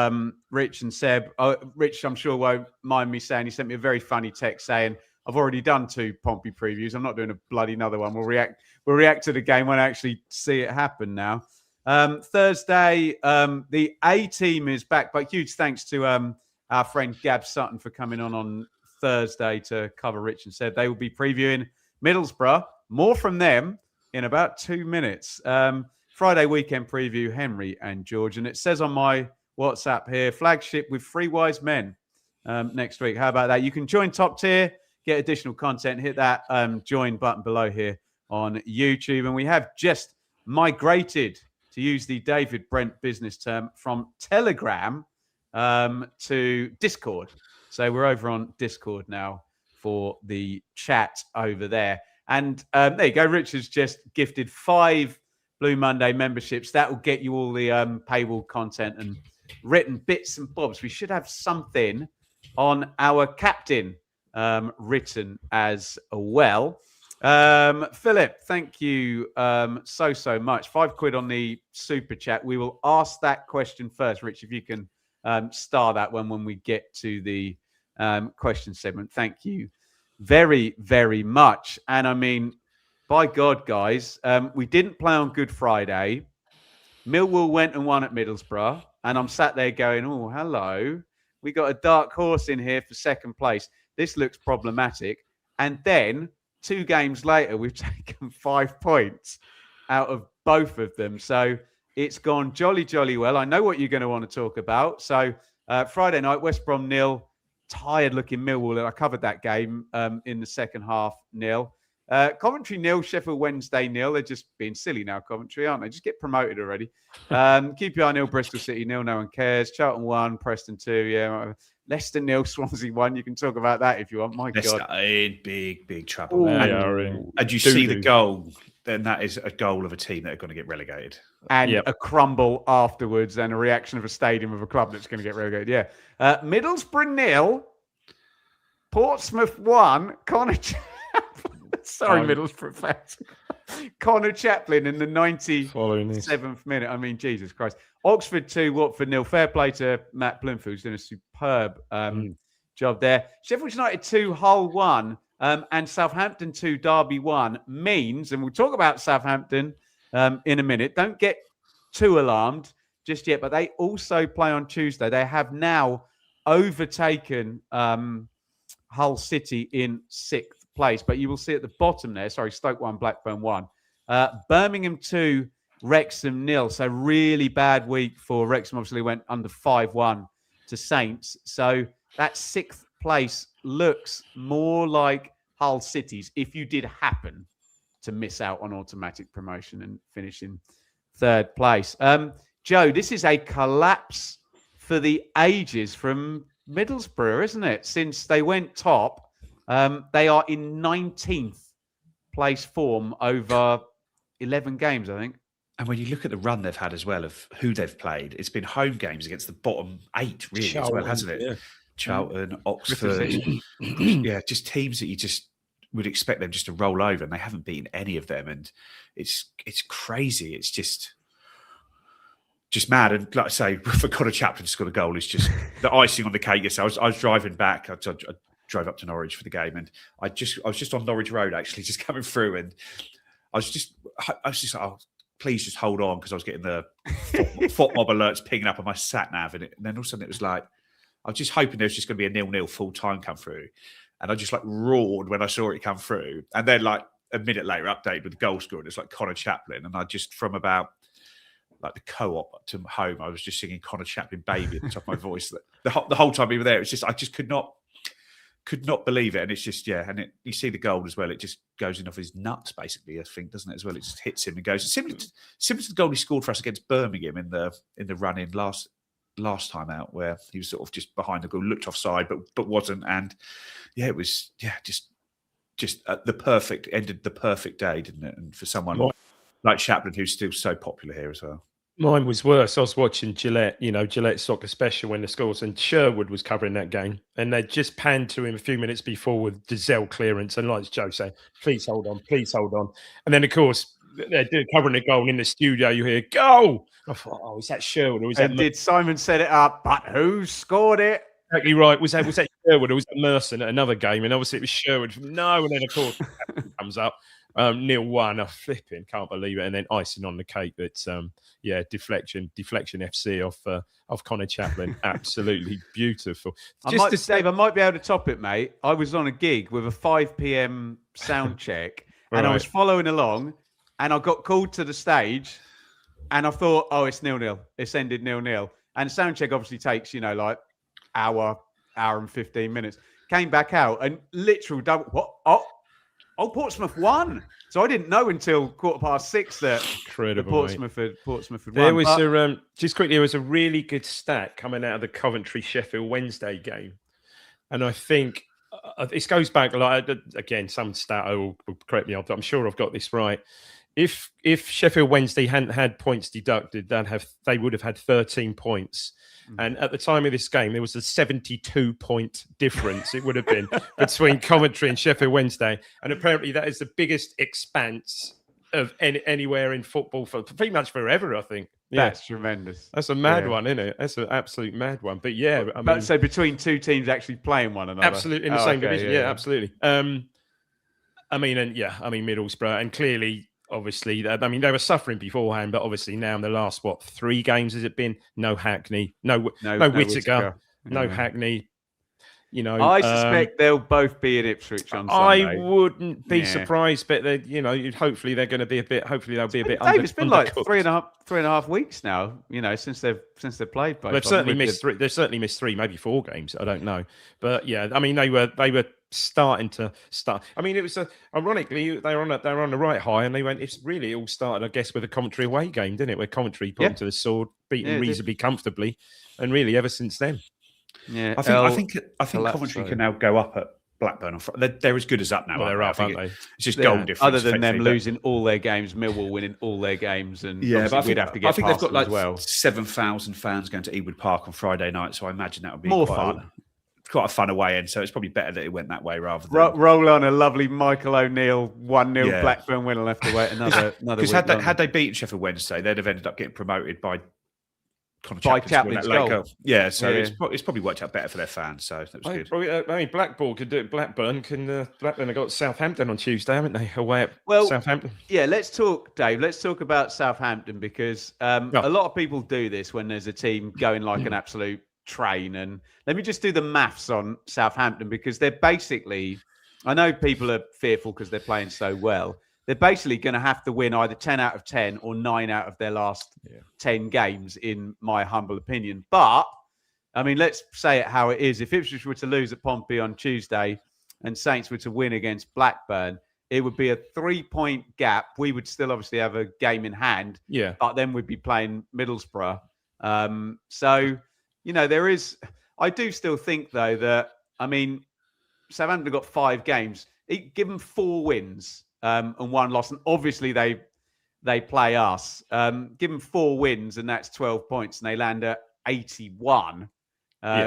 Rich and Seb. Rich, I'm sure, won't mind me saying, he sent me a very funny text saying, I've already done 2 Pompey previews. I'm not doing a bloody another one. We'll react to the game when I actually see it happen now. Thursday, the A team is back, but huge thanks to our friend Gab Sutton for coming on Thursday to cover Rich and Seb. They will be previewing Middlesbrough. More from them in about 2 minutes. Friday weekend preview, Henry and George. And it says on my WhatsApp here, Flagship with 3 wise men next week. How about that? You can join Top Tier, get additional content, hit that join button below here on YouTube. And we have just migrated, to use the David Brent business term, from Telegram to Discord. So we're over on Discord now for the chat over there. And there you go. Richard's just gifted 5 Blue Monday memberships. That will get you all the paywall content and written bits and bobs. We should have something on our captain written as well. Philip, thank you so much. £5 on the super chat. We will ask that question first. Rich, if you can star that one when we get to the question segment. Thank you very, very much. And I mean, by God, guys, we didn't play on Good Friday. Millwall went and won at Middlesbrough. And I'm sat there going, oh, hello. We got a dark horse in here for second place. This looks problematic. And then 2 games later, we've taken 5 points out of both of them. So it's gone jolly, jolly well. I know what you're going to want to talk about. So Friday night, West Brom 0, tired-looking Millwall. I covered that game in the second half, 0. Coventry 0, Sheffield Wednesday 0. They're just being silly now, Coventry, aren't they? Just get promoted already. QPR 0, Bristol City 0, no one cares. Charlton 1, Preston 2, yeah. Leicester 0, Swansea 1. You can talk about that if you want. My Leicester God. in big trouble. Ooh, and you see the goal, then that is a goal of a team that are going to get relegated. And a crumble afterwards and a reaction of a stadium of a club that's going to get relegated. Yeah. Middlesbrough 0, Portsmouth 1, Connor Sorry, Middlesbrough fans. Connor Chaplin in the 97th minute. I mean, Jesus Christ. Oxford 2, Watford 0. Fair play to Matt Bloomfield, who's doing a superb job there. Sheffield United 2, Hull 1, and Southampton 2, Derby 1 means, and we'll talk about Southampton in a minute. Don't get too alarmed just yet, but they also play on Tuesday. They have now overtaken Hull City in 6th place, but you will see at the bottom there, Stoke 1, Blackburn 1. Birmingham 2, Wrexham 0. So really bad week for Wrexham. Obviously went under 5-1 to Saints. So that 6th place looks more like Hull City's if you did happen to miss out on automatic promotion and finish in 3rd place. Joe, this is a collapse for the ages from Middlesbrough, isn't it? Since they went top, they are in 19th place form over 11 games, I think. And when you look at the run they've had as well of who they've played, it's been home games against the bottom 8, really, Charlton, as well, hasn't it? Yeah. Charlton, Oxford. Yeah, just teams that you just would expect them just to roll over, and they haven't beaten any of them. And it's crazy. It's just mad. And like I say, for Connor Chaplin to score a goal is just the icing on the cake. Yes, I was driving back. I drove up to Norwich for the game, and I was just on Norwich Road actually, just coming through, and I was just like, oh, please just hold on, because I was getting the foot mob alerts pinging up on my sat nav, and then all of a sudden it was like, I was just hoping there was just going to be a 0-0 full time come through, and I just like roared when I saw it come through, and then like a minute later, update with the goal scorer, and it's like Connor Chaplin, and I just from about like the co-op to home, I was just singing Connor Chaplin "Baby" at the top of my voice. The whole time we were there, it's just I just could not believe it. And it's just, and you see the goal as well, it just goes in off his nuts basically, I think, doesn't it, as well? It just hits him and goes similar to the goal he scored for us against Birmingham in the run-in last time out, where he was sort of just behind the goal, looked offside but wasn't. And it was just ended the perfect day, didn't it? And for someone like Chaplin, who's still so popular here as well. Mine was worse. I was watching Gillette, Gillette Soccer Special when the scores, and Sherwood was covering that game, and they just panned to him a few minutes before with Dizelle clearance, and like Joe saying, please hold on. And then, of course, they're covering the goal in the studio, you hear, go! I thought, oh, is that Sherwood? Or was that did Simon set it up, but who scored it? Exactly right. Was that Sherwood, or was that Merson at another game? And obviously it was Sherwood. No, and then, of course, comes up. 0-1, I flipping can't believe it, and then icing on the cake. That's deflection FC off Connor Chaplin. Absolutely beautiful. Dave, I might be able to top it, mate. I was on a gig with a 5 p.m. sound check, and I was following along, and I got called to the stage, and I thought, oh, it's 0-0. It's ended 0-0, and sound check obviously takes like hour and 15 minutes. Came back out and literal double. What? Oh, Portsmouth won. So I didn't know until 6:15 that incredible, Portsmouth had there won. Was just quickly, there was a really good stat coming out of the Coventry Sheffield Wednesday game, and I think this goes back again, some stat will correct me. I'm sure I've got this right. If Sheffield Wednesday hadn't had points deducted, they would have had 13 points. And at the time of this game, there was a 72-point difference. It would have been between Coventry and Sheffield Wednesday, and apparently that is the biggest expanse of anywhere in football for pretty much forever. I think. Yeah. That's tremendous. That's a mad one, isn't it? That's an absolute mad one. But yeah, I mean, so between two teams actually playing one another, absolutely in the same division. Yeah, absolutely. Middlesbrough, and clearly. Obviously, I mean, they were suffering beforehand, but obviously now in the last, 3 games has it been? No Hackney, no Whittaker, no Hackney. You know, I suspect they'll both be at Ipswich on Sunday. I wouldn't be surprised, but hopefully they're going to be a bit. Hopefully they'll be a bit. It's been like 3.5 weeks now. You know, since they've played both. They've certainly missed 3. They've certainly missed 3, maybe 4 games. I don't know, but yeah, I mean, they were starting to start. I mean, it was ironically they were on the right high, and they went. It all started, I guess, with a Coventry away game, didn't it? Where Coventry put them to the sword, beaten reasonably comfortably, and really ever since then. Yeah, I think Coventry can now go up at Blackburn. They're as good as up now. Well, they're up, aren't they? It's just goal difference. Other than them losing all their games, Millwall winning all their games, and but we'd have to get. I think they've got like 7,000 fans going to Ewood Park on Friday night, so I imagine that would be more fun. Quite a fun away end, so it's probably better that it went that way rather than roll on a lovely Michael O'Neill 1-0 Blackburn win. I'll have to wait another. Because had they beaten Sheffield Wednesday, they'd have ended up getting promoted by Chaplin's goal. Yeah, so it's probably worked out better for their fans. So that was good. I mean, Blackpool could do it. Blackburn have got Southampton on Tuesday, haven't they? Away at Southampton. Yeah, let's talk, Dave. Let's talk about Southampton because a lot of people do this when there's a team going like an absolute train. And let me just do the maths on Southampton because they're basically, I know people are fearful because they're playing so well. They're basically going to have to win either 10 out of 10 or 9 out of their last 10 games, in my humble opinion. But, I mean, let's say it how it is. If Ipswich were to lose at Pompey on Tuesday and Saints were to win against Blackburn, it would be a 3-point gap. We would still obviously have a game in hand. Yeah. But then we'd be playing Middlesbrough. So, you know, there is... I do still think, though, that, I mean, Southampton got 5 games. Give them 4 wins. And 1 loss, and obviously they play us. Give them 4 wins, and that's 12 points, and they land at 81,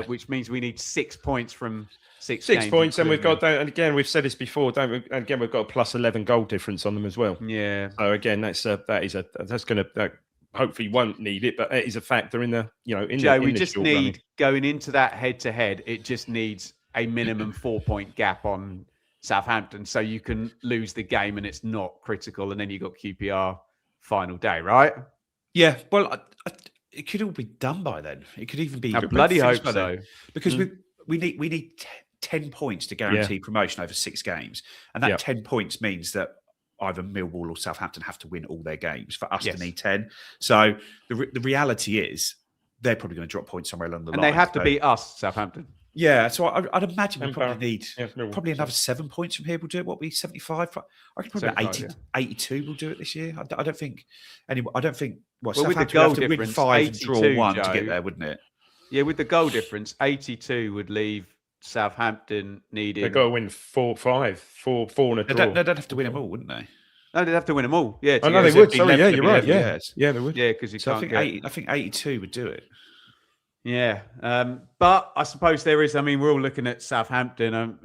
which means we need 6 points from 6 games. 6 points, and we've got, and again, we've said this before, don't we? And again, we've got a plus 11 goal difference on them as well. Yeah. So again, that's going to hopefully won't need it, but it is a factor in the Joe, we just need going into that head to head. It just needs a minimum 4-point gap on Southampton, so you can lose the game and it's not critical, and then you got QPR final day, right? Yeah, well, it could all be done by then. It could even be. I bloody hope so, because we need 10 points to guarantee promotion over 6 games, and that 10 points means that either Millwall or Southampton have to win all their games for us to need 10. So the reality is they're probably going to drop points somewhere along the line, and they have to beat us, Southampton. Yeah, so I'd imagine we probably need another 7 points from here. We'll do it. What, we 75? I could probably 82 will do it this year. I don't think anyone. I don't think. Well, Southampton with the goal would have to win 5 and draw 1 to get there, wouldn't it? Yeah, with the goal difference, 82 would leave Southampton needing. They've got to win 4 and a draw. They'd have to win them all, wouldn't they? No, they'd have to win them all. Yeah, no, they would. Sorry, you're right. Yeah, they would. Yeah, because you can't. I think 82 would do it. Yeah, but I suppose there is. I mean, we're all looking at Southampton.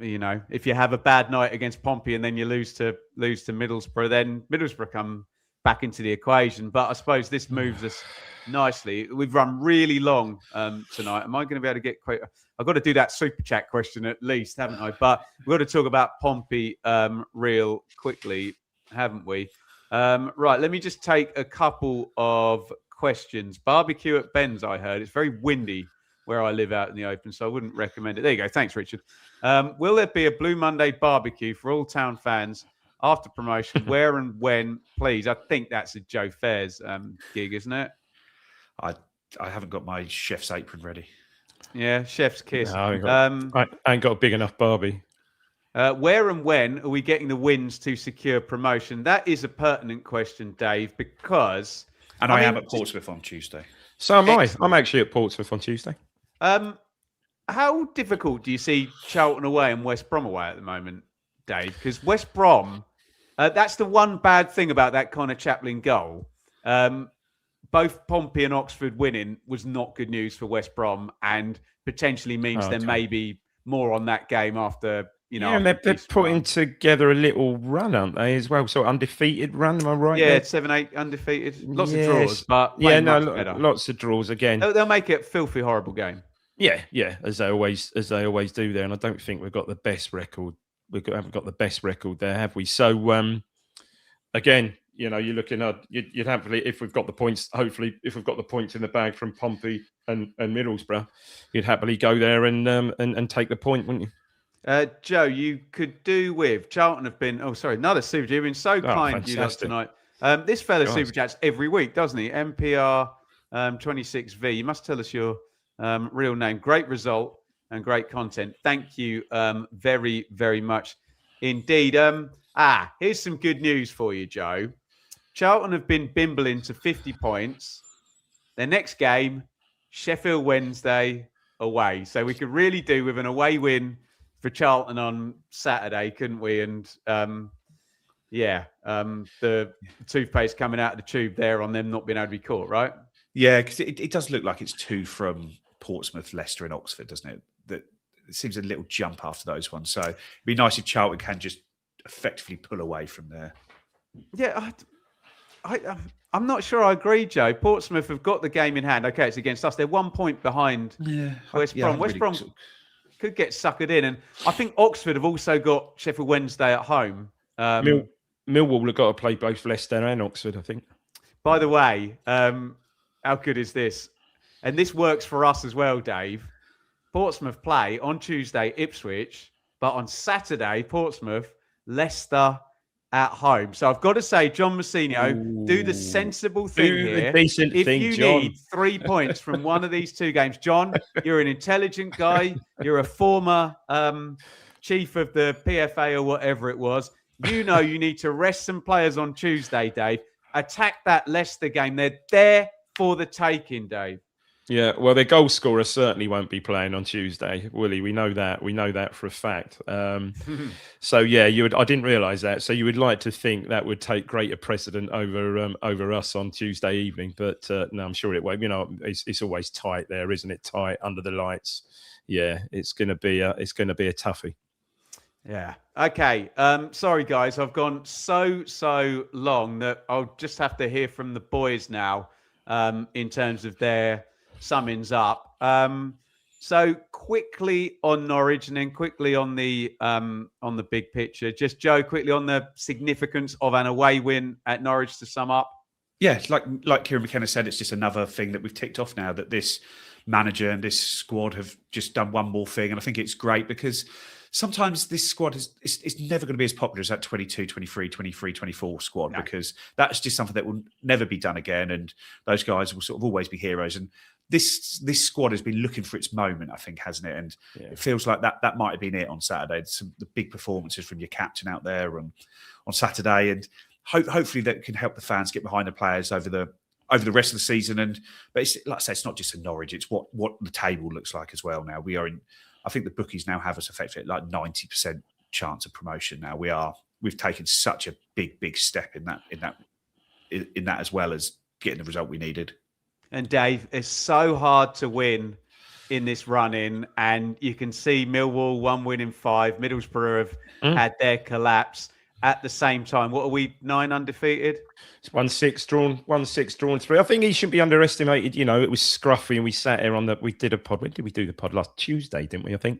If you have a bad night against Pompey and then you lose to Middlesbrough, then Middlesbrough come back into the equation. But I suppose this moves us nicely. We've run really long tonight. Am I going to be able to get quite? I've got to do that super chat question at least, haven't I? But we've got to talk about Pompey real quickly, haven't we? Right. Let me just take a couple of questions. Barbecue at Ben's, I heard. It's very windy where I live out in the open, so I wouldn't recommend it. There you go. Thanks, Richard. Will there be a Blue Monday barbecue for all town fans after promotion? Where and when, please? I think that's a Joe Fairs gig, isn't it? I haven't got my chef's apron ready. Yeah, chef's kiss. No, I ain't got a big enough Barbie. Where and when are we getting the wins to secure promotion? That is a pertinent question, Dave, because... And I am at Portsmouth on Tuesday. So am I. I'm actually at Portsmouth on Tuesday. How difficult do you see Charlton away and West Brom away at the moment, Dave? Because West Brom That's the one bad thing about that Connor Chaplin goal. Both Pompey and Oxford winning was not good news for West Brom, and potentially means there may be more on that game after, and they're putting together a little run, aren't they, as well? So undefeated run, am I right? Yeah, 7-8 undefeated. Lots of draws, but lots of draws again. They'll make it a filthy, horrible game. Yeah, as they always do there. And I don't think we've got the best record. Haven't got the best record there, have we? So again, you're looking at you'd happily, if we've got the points, hopefully, if we've got the points in the bag from Pompey and Middlesbrough, you'd happily go there and take the point, wouldn't you? Joe, you could do with Charlton have been. Oh, sorry, another Super Chat. You've been so kind to you lot tonight. This fella Super Chats every week, doesn't he? MPR 26V. You must tell us your real name. Great result and great content. Thank you very, very much indeed. Here's some good news for you, Joe. Charlton have been bimbling to 50 points. Their next game, Sheffield Wednesday away. So we could really do with an away win for Charlton on Saturday, couldn't we? And the toothpaste coming out of the tube there on them not being able to be caught, right? Yeah, because it does look like it's 2 from Portsmouth, Leicester and Oxford, doesn't it? That it seems a little jump after those ones. So it'd be nice if Charlton can just effectively pull away from there. Yeah, I'm not sure I agree, Joe. Portsmouth have got the game in hand. Okay, it's against us. They're 1 point behind West Brom. West Brom could get suckered in. And I think Oxford have also got Sheffield Wednesday at home. Millwall have got to play both Leicester and Oxford, I think. By the way, how good is this? And this works for us as well, Dave. Portsmouth play on Tuesday, Ipswich, but on Saturday, Portsmouth, Leicester at home. So I've got to say, John Mousinho, do the sensible thing here. If you need 3 points from one of these 2 games, John, you're an intelligent guy. You're a former chief of the PFA or whatever it was. You know you need to rest some players on Tuesday, Dave. Attack that Leicester game. They're there for the taking, Dave. Yeah, well, their goal scorer certainly won't be playing on Tuesday, will he? We know that. We know that for a fact. So yeah, I didn't realise that. So you would like to think that would take greater precedent over us on Tuesday evening, but no, I'm sure it won't. It's always tight there, isn't it? Tight under the lights. Yeah, it's going to be a toughie. Yeah. Okay. Sorry, guys. I've gone so long that I'll just have to hear from the boys now in terms of their summings up. So quickly on Norwich and then quickly on the big picture. Just Joe, quickly on the significance of an away win at Norwich to sum up. Yeah, like Kieran McKenna said, it's just another thing that we've ticked off now, that this manager and this squad have just done one more thing. And I think it's great because sometimes this squad it's never going to be as popular as that 22, 23, 24 squad, because that's just something that will never be done again. And those guys will sort of always be heroes. And this squad has been looking for its moment, I think, hasn't it? And it feels like that might have been it on Saturday. The big performances from your captain out there on Saturday, and hopefully that can help the fans get behind the players over the rest of the season. But it's, like I say, it's not just a Norwich; it's what the table looks like as well. Now we are in. I think the bookies now have us effectively at like 90% chance of promotion. Now we've taken such a big step in that as well as getting the result we needed. And Dave, it's so hard to win in this run-in, and you can see Millwall 1 win in 5. Middlesbrough have had their collapse at the same time. What are we, 9 undefeated? It's 1-6 drawn 3. I think he shouldn't be underestimated. It was scruffy, and we sat here we did a pod. When did we do the pod? Last Tuesday, didn't we? I think.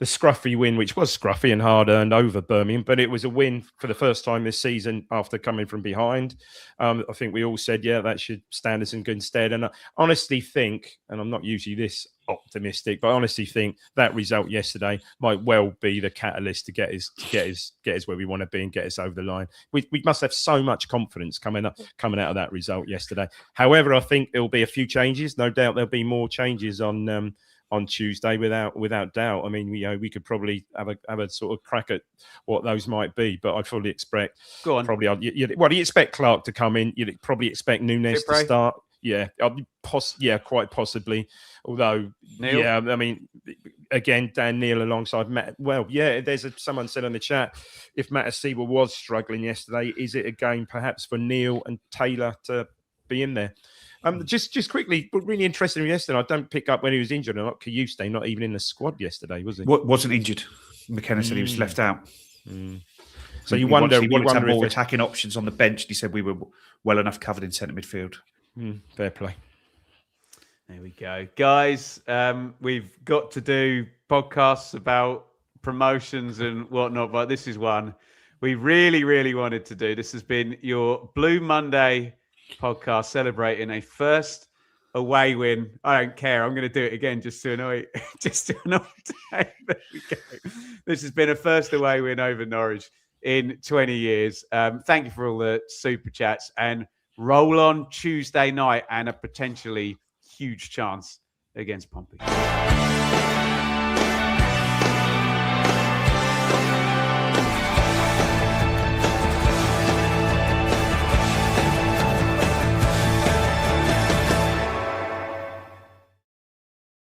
The scruffy win, which was scruffy and hard earned over Birmingham, but it was a win for the first time this season after coming from behind. I think we all said, that should stand us in good stead. And I honestly think, and I'm not usually this optimistic, but I honestly think that result yesterday might well be the catalyst to get us where we want to be and get us over the line. We must have so much confidence coming out of that result yesterday. However, I think there'll be a few changes. No doubt there'll be more changes on Tuesday, without doubt. I mean, we could probably have a sort of crack at what those might be, but I fully expect. Go on. Probably, you expect Clark to come in. You'd probably expect Nunez to start. Yeah, quite possibly. Although, Neil? I mean, again, Dan Neil alongside Matt. Well, yeah, someone said on the chat, if Matt Seaver was struggling yesterday, is it a game perhaps for Neil and Taylor to be in there? Just quickly, but really interesting yesterday. I don't pick up when he was injured or not. Kayuste, not even in the squad yesterday, was he? Wasn't injured. McKenna said he was left out. So you wonder he wanted to have more if attacking options on the bench. He said we were well enough covered in centre midfield. Fair play. There we go. Guys, we've got to do podcasts about promotions and whatnot, but this is one we really, really wanted to do. This has been your Blue Monday podcast celebrating a first away win. I don't care. I'm going to do it again just to annoy Dave. There we go. This has been a first away win over Norwich in 20 years. Thank you for all the super chats, and roll on Tuesday night and a potentially huge chance against Pompey.